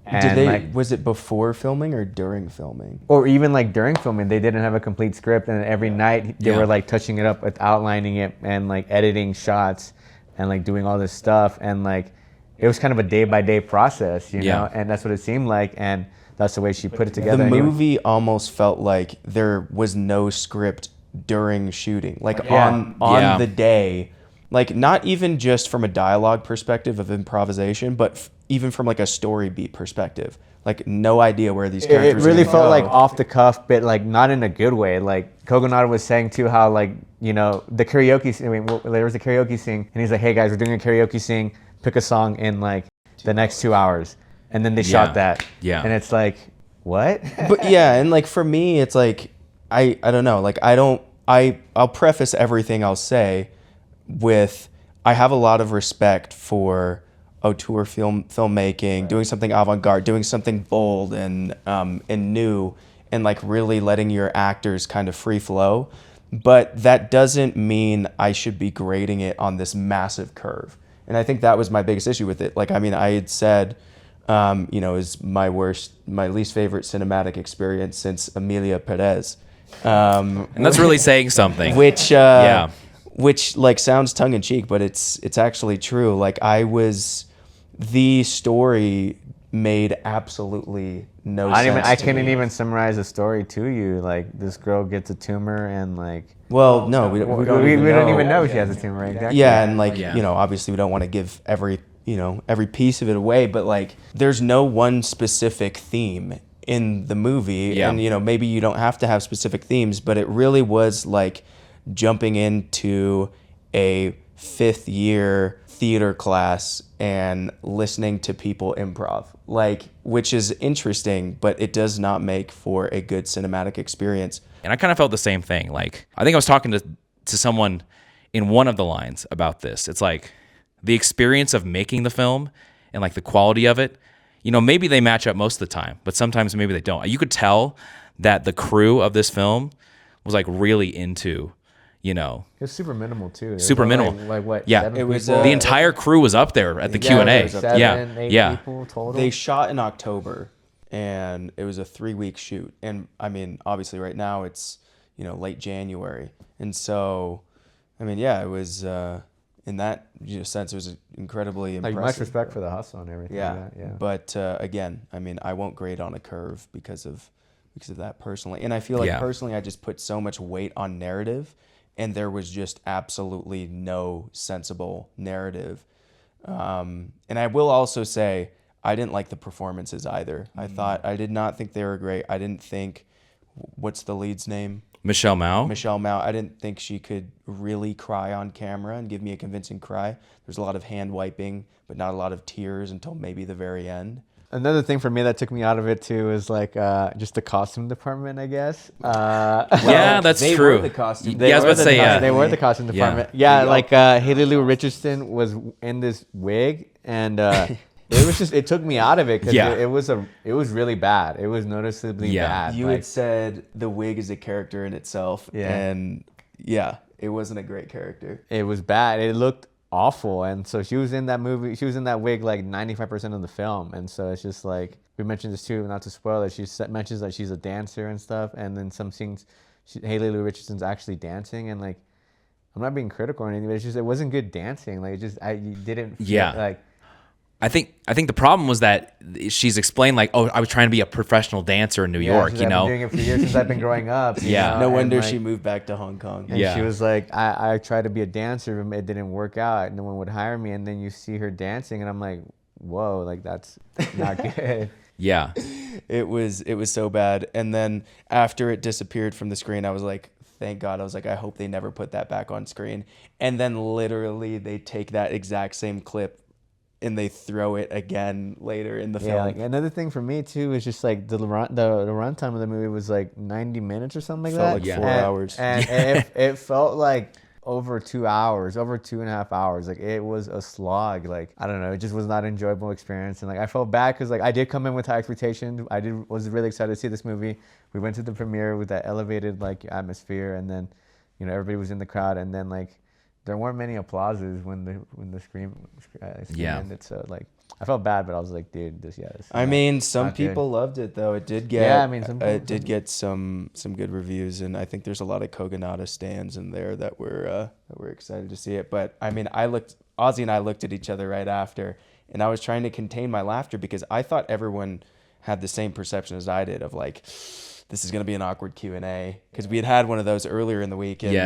And was it before filming or during filming? Or even like during filming, they didn't have a complete script, and every night they were like touching it up with outlining it and like editing shots and like doing all this stuff, and like it was kind of a day by day process, you know, and that's what it seemed like, and that's the way she put it together. The movie almost felt like there was no script during shooting, like on the day. Like, not even just from a dialogue perspective of improvisation, but even from like a story beat perspective. Like, no idea where these characters It really felt like off the cuff, but like not in a good way. Like Kogonada was saying too how like, you know, the karaoke scene, I mean, there was a karaoke scene and he's like, hey guys, we're doing a karaoke scene, pick a song in like the next 2 hours. And then they shot that. Yeah. And it's like, what? But yeah, and like for me, it's like, I don't know, like I'll preface everything I'll say with, I have a lot of respect for auteur filmmaking, doing something avant-garde, doing something bold and new, and like really letting your actors kind of free flow. But that doesn't mean I should be grading it on this massive curve. And I think that was my biggest issue with it. Like, I mean, I had said, you know, is my least favorite cinematic experience since Emilia Perez. And that's really saying something. Which like sounds tongue in cheek, but it's actually true. Like the story made absolutely no sense. I couldn't even summarize the story to you. Like this girl gets a tumor and like. Well, no, we don't even know she has a tumor. Exactly. Yeah, and like you know, obviously we don't want to give every piece of it away, but like there's no one specific theme in the movie, and you know maybe you don't have to have specific themes, but it really was like jumping into a 5th year theater class and listening to people improv, like, which is interesting, but it does not make for a good cinematic experience. And I kind of felt the same thing. Like, I think I was talking to someone in one of the lines about this. It's like the experience of making the film and like the quality of it, you know, maybe they match up most of the time, but sometimes maybe they don't. You could tell that the crew of this film was like really into, you know, it was super minimal too. Super minimal. Like what? Yeah, it was. The entire crew was up there at the Q&A. Eight people total. They shot in October, and it was a 3-week shoot. And I mean, obviously, right now it's, you know, late January, and so, I mean, yeah, it was in that sense, it was incredibly impressive. Like much respect for the hustle and everything. Yeah, yeah. But again, I mean, I won't grade on a curve because of that personally, and I feel like personally, I just put so much weight on narrative. And there was just absolutely no sensible narrative. And I will also say, I didn't like the performances either. I did not think they were great. I didn't think, what's the lead's name? Michelle Mao. I didn't think she could really cry on camera and give me a convincing cry. There's a lot of hand wiping, but not a lot of tears until maybe the very end. Another thing for me that took me out of it too is like just the costume department, I guess. Yeah, that's they true. Were the costume. Yeah, I was about to say, yeah. They were the costume department. Yeah, like Haley Lou Richardson was in this wig, and it took me out of it because it was really bad. It was noticeably bad. You had said the wig is a character in itself, and it wasn't a great character. It was bad. It looked awful, and so she was in that movie. She was in that wig like 95% of the film, and so it's just like we mentioned this too, not to spoil it. She mentions that she's a dancer and stuff, and then some scenes, Haley Lou Richardson's actually dancing, and like I'm not being critical or anything, but it's just it wasn't good dancing. Like you didn't feel, like. I think the problem was that she's explained like, oh, I was trying to be a professional dancer in New York, you know. I've been doing it for years since I've been growing up. You know? No wonder she moved back to Hong Kong. And she was like, I tried to be a dancer, but it didn't work out. No one would hire me. And then you see her dancing, and I'm like, whoa, like that's not good. Yeah, it was so bad. And then after it disappeared from the screen, I was like, thank God. I was like, I hope they never put that back on screen. And then literally they take that exact same clip and they throw it again later in the film. Like another thing for me too is just like the runtime of the movie was like 90 minutes or something like that. Felt like 4 hours. And it felt like over 2 hours, over 2.5 hours. Like it was a slog. Like I don't know, it just was not an enjoyable experience. And like I felt bad because like I did come in with high expectations. Was really excited to see this movie. We went to the premiere with that elevated like atmosphere, and then you know everybody was in the crowd, and then like. There weren't many applauses when the scream ended, so like I felt bad, but I was like, dude, this. I mean, some people loved it though. It did get. Yeah, I mean, it did get some good reviews, and I think there's a lot of Kogonada stands in there that were excited to see it. But I mean, Ozzy and I looked at each other right after, and I was trying to contain my laughter because I thought everyone had the same perception as I did of like. This is going to be an awkward Q&A because we had one of those earlier in the week. And,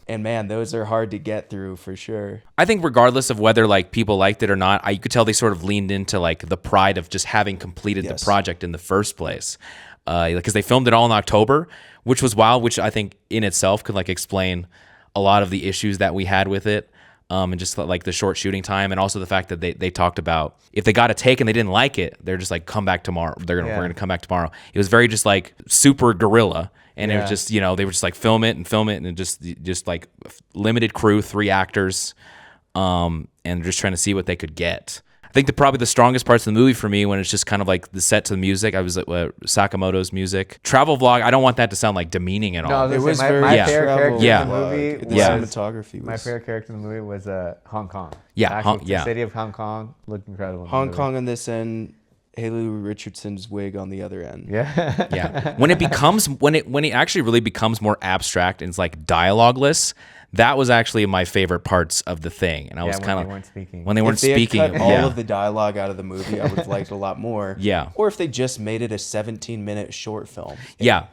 And man, those are hard to get through for sure. I think regardless of whether like people liked it or not, you could tell they sort of leaned into like the pride of just having completed the project in the first place. because they filmed it all in October, which was wild, which I think in itself could like explain a lot of the issues that we had with it. And just like the short shooting time, and also the fact that they talked about if they got a take and they didn't like it, they're just like, come back tomorrow. We're gonna come back tomorrow. It was very just like super guerrilla, and it was just, you know, they were just like film it, and just like limited crew, 3 actors, and just trying to see what they could get. I think probably the strongest parts of the movie for me when it's just kind of like the set to the music. I was at Sakamoto's music. Travel vlog, I don't want that to sound like demeaning at all. It was my favorite character in the movie. The cinematography was... My favorite character in the movie was Hong Kong. Yeah, the city of Hong Kong looked incredible. Hong Kong on this end, Haley Richardson's wig on the other end. Yeah. Yeah. When it actually really becomes more abstract and it's like dialogueless, that was actually my favorite parts of the thing. And I was kind of when they weren't speaking. If they had cut all of the dialogue out of the movie, I would have liked it a lot more. Yeah. Or if they just made it a 17-minute short film.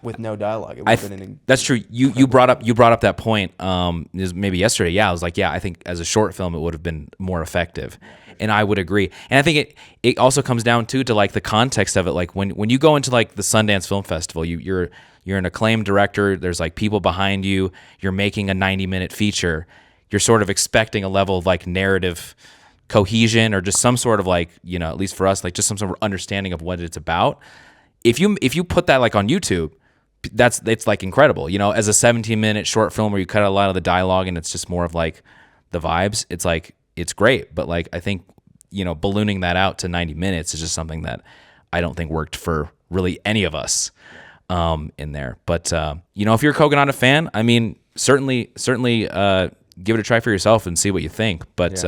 With no dialogue, it would have been. That's true. You brought up that point. It was maybe yesterday. Yeah, I was like, I think as a short film, it would have been more effective. And I would agree. And I think it also comes down to like the context of it. Like when you go into like the Sundance Film Festival, you're an acclaimed director. There's like people behind you. You're making a 90-minute feature. You're sort of expecting a level of like narrative cohesion or just some sort of like, you know, at least for us, like just some sort of understanding of what it's about. If you put that like on YouTube, it's like incredible. You know, as a 17-minute short film where you cut out a lot of the dialogue and it's just more of like the vibes, it's like, it's great. But like, I think, you know, ballooning that out to 90 minutes is just something that I don't think worked for really any of us in there. But, you know, if you're a Kogonada fan, I mean, certainly give it a try for yourself and see what you think. But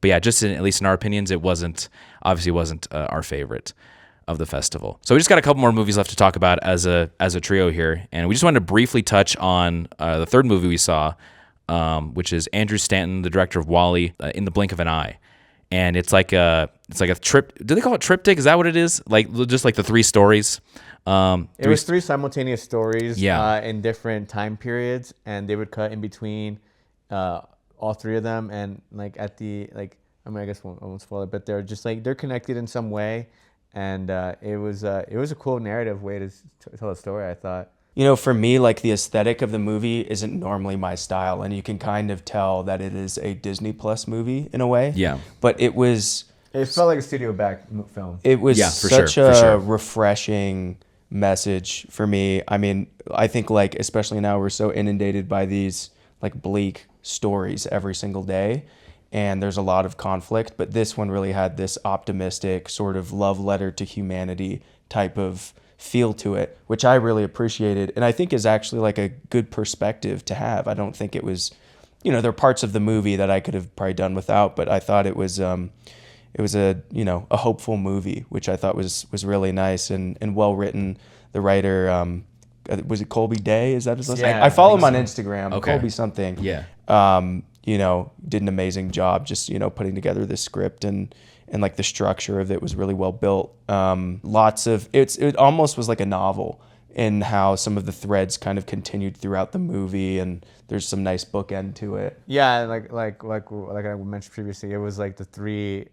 yeah, just at least in our opinions, it obviously wasn't our favorite of the festival. So we just got a couple more movies left to talk about as a trio here. And we just wanted to briefly touch on the third movie we saw, which is Andrew Stanton, the director of WALL-E, In the Blink of an Eye. And it's like a trip. Do they call it triptych? Is that what it is? Like just like the 3 stories. It was 3 simultaneous stories in different time periods, and they would cut in between all 3 of them. And like at the I guess I won't spoil it, but they're connected in some way. And it was a cool narrative way to tell a story, I thought. You know, for me, like the aesthetic of the movie isn't normally my style, and you can kind of tell that it is a Disney Plus movie in a way. Yeah. But it felt like a studio back film. It was such a refreshing message for me. I mean, I think like especially now we're so inundated by these like bleak stories every single day, and there's a lot of conflict, but this one really had this optimistic sort of love letter to humanity type of feel to it, which I really appreciated, and I think is actually like a good perspective to have. I don't think it was, you know, there are parts of the movie that I could have probably done without, but I thought it was a, you know, a hopeful movie, which I thought was really nice and well written. The writer, was it Colby Day? Is that his last name? I follow him on Instagram. Okay. Colby something. Yeah. You know, did an amazing job just, you know, putting together this script and like the structure of it was really well built. It almost was like a novel in how some of the threads kind of continued throughout the movie, and there's some nice bookend to it. Yeah, like I mentioned previously, it was like the three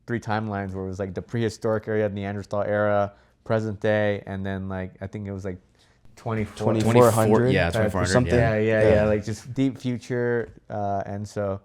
timelines where it was like the prehistoric era, Neanderthal era, present day, and then like I think it was like 2400. Yeah, 2400. Something. Yeah, like just deep future, and so.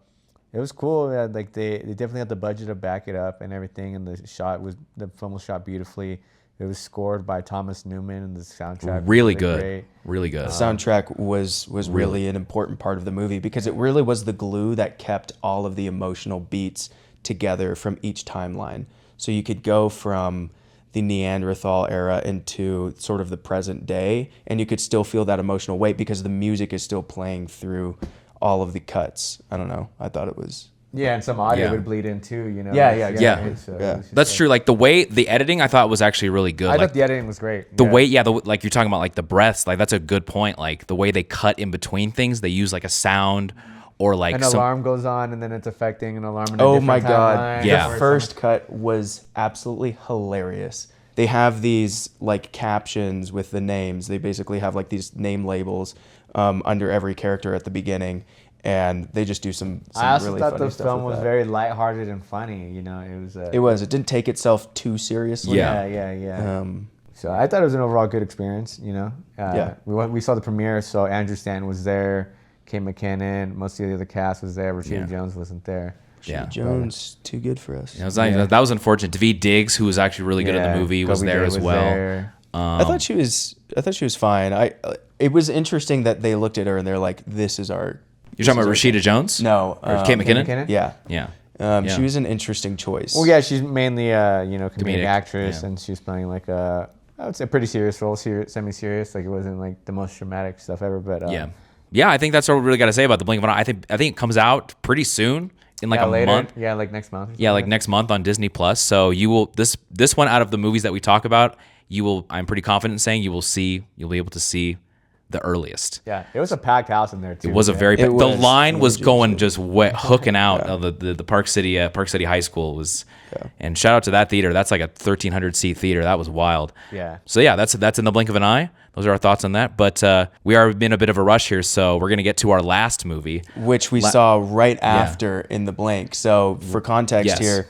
It was cool. Like they definitely had the budget to back it up and everything, and the film was shot beautifully. It was scored by Thomas Newman, and the soundtrack really was good, great. Really good. The soundtrack was really an important part of the movie because it really was the glue that kept all of the emotional beats together from each timeline. So you could go from the Neanderthal era into sort of the present day, and you could still feel that emotional weight because the music is still playing through all of the cuts. I don't know. I thought it was... Yeah, and some audio would bleed in too, you know? Yeah. That's true. Like the editing I thought was actually really good. I thought the editing was great. Like you're talking about like the breaths, like that's a good point. Like the way they cut in between things, they use like a sound or like an alarm goes on and then it's affecting an alarm in a oh different my God. timeline. Yeah. The first cut was absolutely hilarious. They have these like captions with the names. They basically have like these name labels under every character at the beginning, and they just do some I also really thought funny the stuff film with was that. very lighthearted and funny. You know, it was. It didn't take itself too seriously. Yeah. So I thought it was an overall good experience. Yeah. We saw the premiere, so Andrew Stanton was there, Kate McKinnon, most of the other cast was there. Rashida Jones wasn't there. Yeah. Jones, too good for us. That was unfortunate. Daveed Diggs, who was actually really good in the movie, was Kobe there Day as was well. there. I thought she was fine. It was interesting that they looked at her and they're like, "This is our." You're talking about Rashida Jones? No, Or Kate McKinnon? McKinnon? Yeah. She was an interesting choice. Well, yeah, she's mainly comedic actress, yeah. and she was playing like I would say, pretty serious role, semi-serious. Like it wasn't like the most dramatic stuff ever, but yeah. I think that's what we really got to say about the Blink of an Eye. I think it comes out pretty soon, in like a later. month. Yeah, like next month. Yeah, like next month on Disney Plus. So you will this one out of the movies that we talk about, I'm pretty confident in saying you'll be able to see the earliest. Yeah, it was a packed house in there too. It was a very It the was. line was It going was. just hooking out of the Park City High School was, and shout out to that theater. That's like a 1,300 seat theater. That was wild. Yeah. So yeah, that's in the blink of an eye. Those are our thoughts on that. But we are in a bit of a rush here, so we're gonna get to our last movie, which we saw right after In the Blink. So for context Yes. here,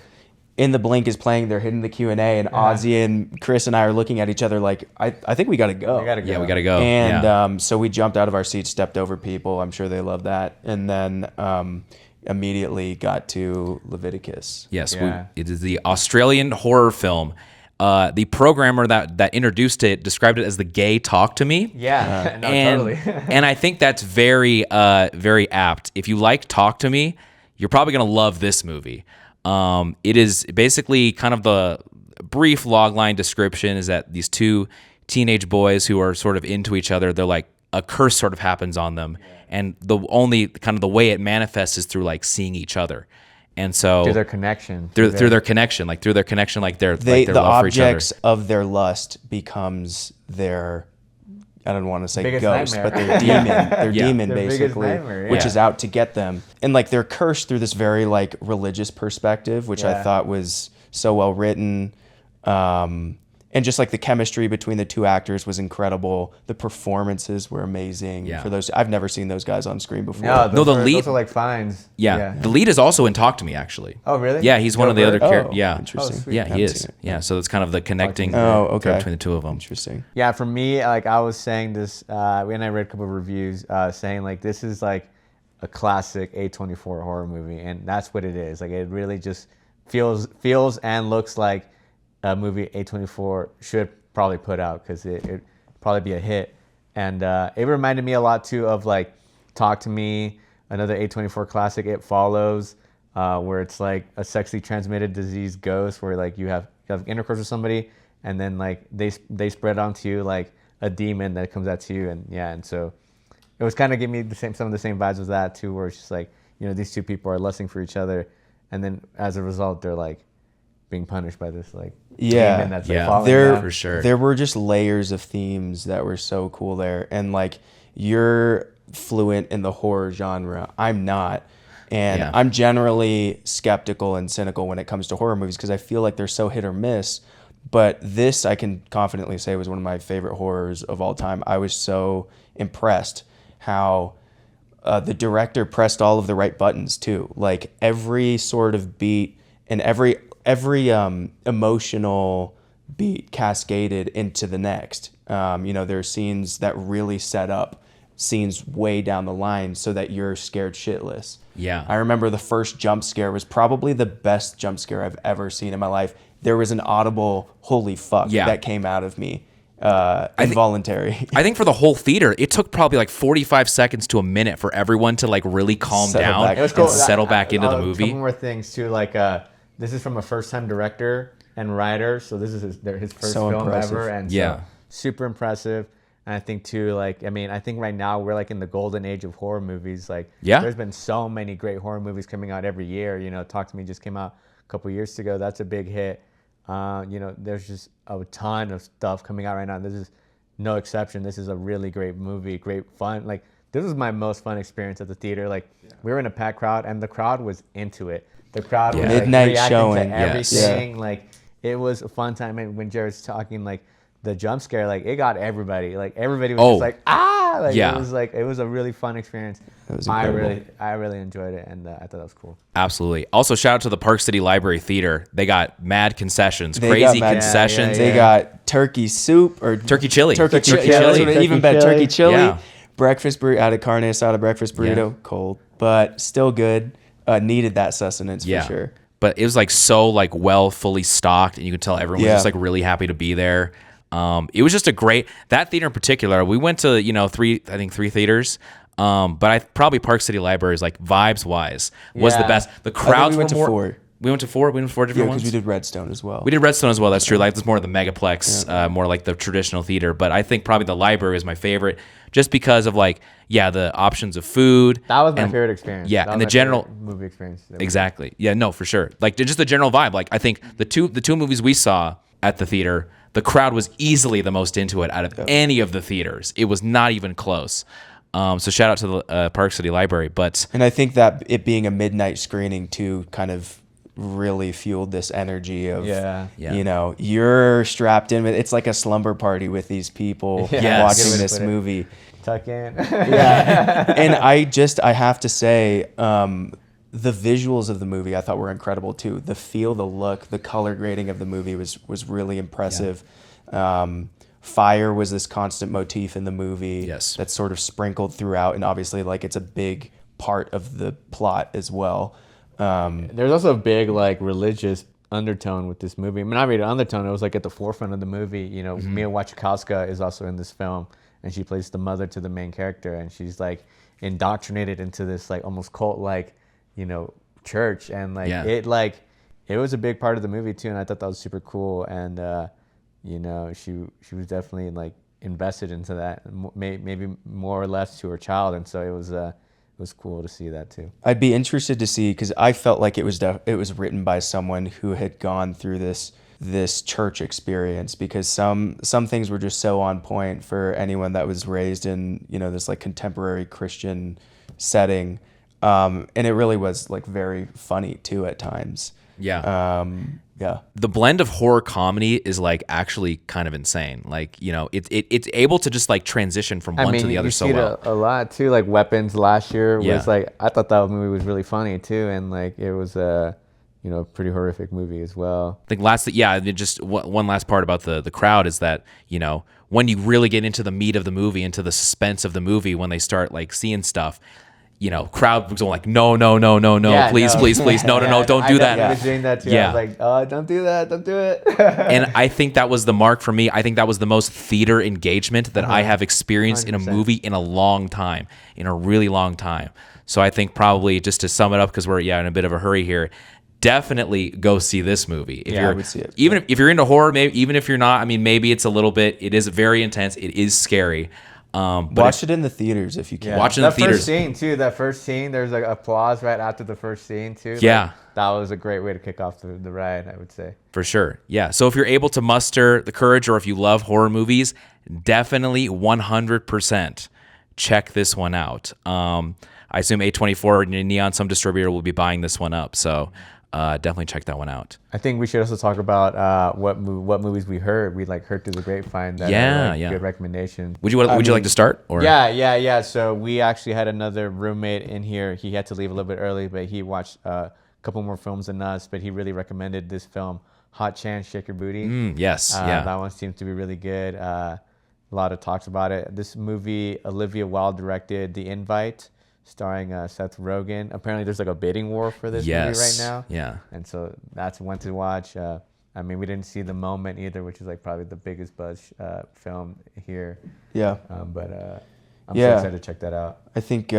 In the Blink is playing. They're hitting the Q&A, and Ozzy and Chris and I are looking at each other like, I think we got to go. We gotta go. Yeah, we gotta go. And so we jumped out of our seats, stepped over people. I'm sure they love that. And then immediately got to Leviticus. Yes, Yeah. it is the Australian horror film. The programmer that introduced it described it as the gay talk to me. Yeah, no, and, totally. and I think that's very, very apt. If you like Talk to Me, you're probably gonna love this movie. It is basically kind of the brief logline description is that these two teenage boys who are sort of into each other, they're like a curse sort of happens on them, and the only kind of the way it manifests is through like seeing each other. And so through their connection, through their connection, like their The love for each other. objects of their lust becomes their, I don't want to say Biggest ghost, nightmare. but their demon. Their demon, Their biggest basically, nightmare, which yeah. is out to get them. And like they're cursed through this very like religious perspective, which I Yeah. thought was so well written. And just like the chemistry between the two actors was incredible. The performances were amazing. Yeah. For those, I've never seen those guys on screen before. No, No, the lead- those are like fines. Yeah. The lead is also in Talk to Me, actually. Oh, really? Yeah, he's one of the other characters. Yeah. Interesting. Oh, sweet. Yeah, he Haven't is. seen it. Yeah, so it's kind of the connecting Oh, okay. thread between the two of them. Interesting. Yeah, for me, like I was saying this, when I read a couple of reviews saying like this is like a classic A24 horror movie, and that's what it is. Like it really just feels and looks like a movie A24 should probably put out because it'd probably be a hit. And it reminded me a lot too of like Talk to Me, another A24 classic, It Follows, where it's like a sexually transmitted disease ghost where like you have intercourse with somebody and then like they spread onto you like a demon that comes out to you, and so it was kind of giving me some of the same vibes as that too, where it's just like, you know, these two people are lusting for each other, and then as a result they're like being punished by this like demon that's like following them. for sure. There were just layers of themes that were so cool there. And like you're fluent in the horror genre. I'm not. And Yeah. I'm generally skeptical and cynical when it comes to horror movies because I feel like they're so hit or miss. But this I can confidently say was one of my favorite horrors of all time. I was so impressed how the director pressed all of the right buttons too. Like every sort of beat and every emotional beat cascaded into the next. There are scenes that really set up scenes way down the line so that you're scared shitless. Yeah. I remember the first jump scare was probably the best jump scare I've ever seen in my life. There was an audible holy fuck that came out of me. Involuntary. I think for the whole theater, it took probably like 45 seconds to a minute for everyone to like really calm Settle down back. It was and cool. settle back into the A movie. couple more things too, like this is from a first-time director and writer, so this is his first So film impressive. ever, and Yeah. so super impressive. And I think too, like, I mean, I think right now we're like in the golden age of horror movies. Like, there's been so many great horror movies coming out every year. You know, Talk to Me just came out a couple years ago. That's a big hit. There's just a ton of stuff coming out right now. This is no exception. This is a really great movie, great fun. Like, this was my most fun experience at the theater. Like, we were in a packed crowd, and the crowd was into it. The crowd was like, Midnight reacting showing. to Yes. everything. Like, it was a fun time. And when Jared's talking, like, the jump scare, like, it got everybody. Like, everybody was just like, ah! Like, Yeah. it was a really fun experience. It was incredible. I really enjoyed it, and I thought that was cool. Absolutely. Also, shout out to the Park City Library Theater. They got mad concessions, They crazy got mad- concessions. They got turkey soup or Turkey chili. Turkey Turkey chili. Yeah, that's chili. what even Turkey better. chili. Turkey chili. Yeah. Breakfast burrito. Out of carne asada breakfast burrito. Yeah. Cold, but still good. Needed that sustenance for sure. But it was like so like well fully stocked, and you could tell everyone was Yeah. just like really happy to be there. It was just a great, that theater in particular. We went to three theaters. But probably Park City Library is like vibes wise was the Yeah. best. The crowds we went were to more. 4. We went to 4. We went to 4 different Yeah, because ones. we did Redstone as well. We did Redstone as well. That's true. Like, it's more of the megaplex, more like the traditional theater. But I think probably the library is my favorite, just because of like, the options of food. That was my and- favorite experience. Yeah, That and was the my general favorite movie experience. that we exactly. Yeah, no, for sure. Like just the general vibe. Like I think the two movies we saw at the theater, the crowd was easily the most into it out of any of the theaters. It was not even close. So shout out to the Park City Library. But And I think that it being a midnight screening too kind of really fueled this energy of, Yeah. Yeah. you're strapped in with, it's like a slumber party with these people Yes. watching Give it- this put it- movie. Tuck in. Yeah. And I have to say, the visuals of the movie I thought were incredible too. The feel, the look, the color grading of the movie was really impressive. Fire was this constant motif in the movie. Yes. That's sort of sprinkled throughout, and obviously like it's a big part of the plot as well. There's also a big like religious undertone with this movie. I mean, not really an undertone. It was like at the forefront of the movie. Mia Wasikowska is also in this film, and she plays the mother to the main character, and she's like indoctrinated into this like almost cult like church, and like it was a big part of the movie too, and I thought that was super cool. And she was definitely like invested into that, maybe more or less to her child, and so it was cool to see that too. I'd be interested to see, because I felt like it was written by someone who had gone through this church experience, because some things were just so on point for anyone that was raised in this like contemporary Christian setting, and it really was like very funny too at times. yeah. Yeah. The blend of horror comedy is like actually kind of insane. Like, it's able to just like transition from one to the other so well. A lot too. Like Weapons last year was Yeah. like, I thought that movie was really funny too, and like it was a pretty horrific movie as well. I think just one last part about the crowd is that, when you really get into the meat of the movie, into the suspense of the movie, when they start like seeing stuff, crowd was going like, no, Yeah, please, no. please, no, don't I do definitely that. was doing that too. Yeah. I was like, oh, don't do that, don't do it. And I think that was the mark for me. I think that was the most theater engagement that I have experienced in a 100%. movie in a long time, in a really long time. So I think probably, just to sum it up, because we're in a bit of a hurry here, definitely go see this movie. If Yeah, you're, I would see it. Even if you're into horror, maybe even if you're not, I mean, maybe it's a little bit. It is very intense. It is scary. But Watch it in the theaters if you can. Watch it in the theaters. That first scene, there's like applause right after the first scene too. Yeah. Like, that was a great way to kick off the ride, I would say. For sure. Yeah. So if you're able to muster the courage, or if you love horror movies, definitely 100% check this one out. I assume A24 and Neon, some distributor, will be buying this one up. So definitely check that one out. I think we should also talk about what movies we heard through the grapevine that Yeah, are like yeah. good recommendations. Would you like to start? Or Yeah. So we actually had another roommate in here. He had to leave a little bit early, but he watched a couple more films than us. But he really recommended this film, Hot Chance, Shake Your Booty. Yes. Yeah. That one seems to be really good. A lot of talks about it. This movie, Olivia Wilde directed, The Invite, starring Seth Rogen. Apparently, there's like a bidding war for this movie right now. Yeah. And so that's one to watch. I mean, we didn't see The Moment either, which is like probably the biggest buzz film here. Yeah. But I'm Yeah. so excited to check that out. I think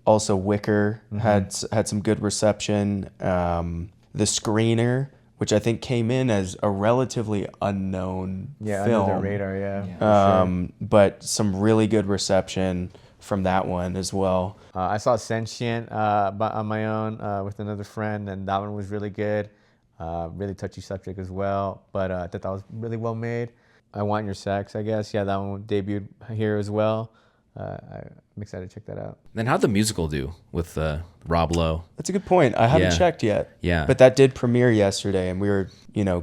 also Wicker had some good reception. The Screener, which I think came in as a relatively unknown film, under the radar, yeah. but some really good reception from that one as well. I saw Sentient on my own with another friend, and that one was really good. Really touchy subject as well, but I thought that was really well made. I Want Your Sex, I guess. Yeah, that one debuted here as well. I'm excited to check that out. Then how'd the musical do with Rob Lowe? That's a good point. I haven't Yeah. checked yet. Yeah. But that did premiere yesterday, and we were,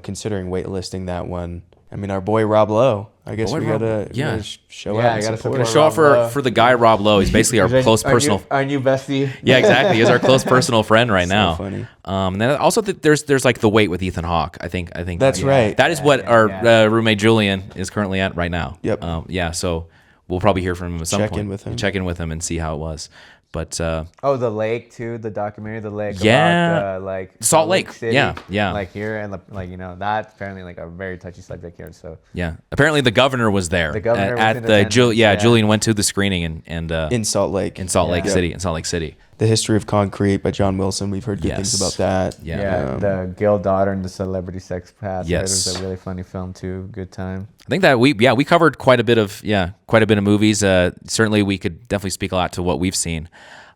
considering waitlisting that one I mean, our boy Rob Lowe. I guess Boy we Rob- gotta, yeah. gotta show Yeah, out. I and gotta support support Show Rob up for Lowe. for the guy Rob Lowe. He's basically our close personal. our new bestie. Yeah, exactly. He's our close personal friend right So now. funny. And then also there's like The Wait with Ethan Hawke. I think That's right. That is what our roommate Julian is currently at right now. Yep. Yeah. So we'll probably hear from him at some Check point. in with him. Check in with him and see how it was. But Oh, the lake too. The documentary, the lake. Yeah. About, like Salt Lake. City. Yeah. Like here and like that's apparently like a very touchy subject here. So yeah, apparently the governor was there. The governor was at in the attendance, yeah. Julian went to the screening and in Salt Lake. in Salt Lake Yeah. City. In Salt Lake City. The History of Concrete by John Wilson. We've heard good Yes. things about that. Yeah. the Gil Daughter and the Celebrity Sex Pass. Yes. It was a really funny film too. Good time. I think that we covered quite a bit of movies. Certainly we could definitely speak a lot to what we've seen.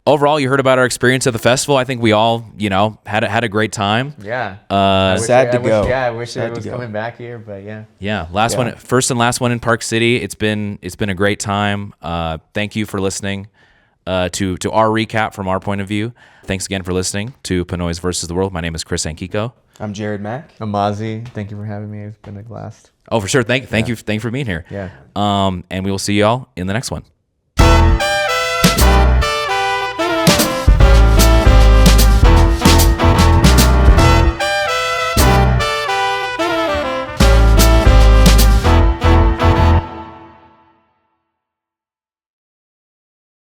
Overall, you heard about our experience at the festival. I think we all, had a great time. Yeah. Sad to go. I wish Sad it to was go. coming back here, but yeah. Yeah, Yeah. first and last one in Park City. It's been a great time. Thank you for listening to our recap from our point of view. Thanks again for listening to Pinoys versus the World. My name is Chris Angkico. I'm Jared Mack. Ozzy, thank you for having me. It's been a blast. Oh, for sure. Thank you for being here. Yeah. And we will see y'all in the next one.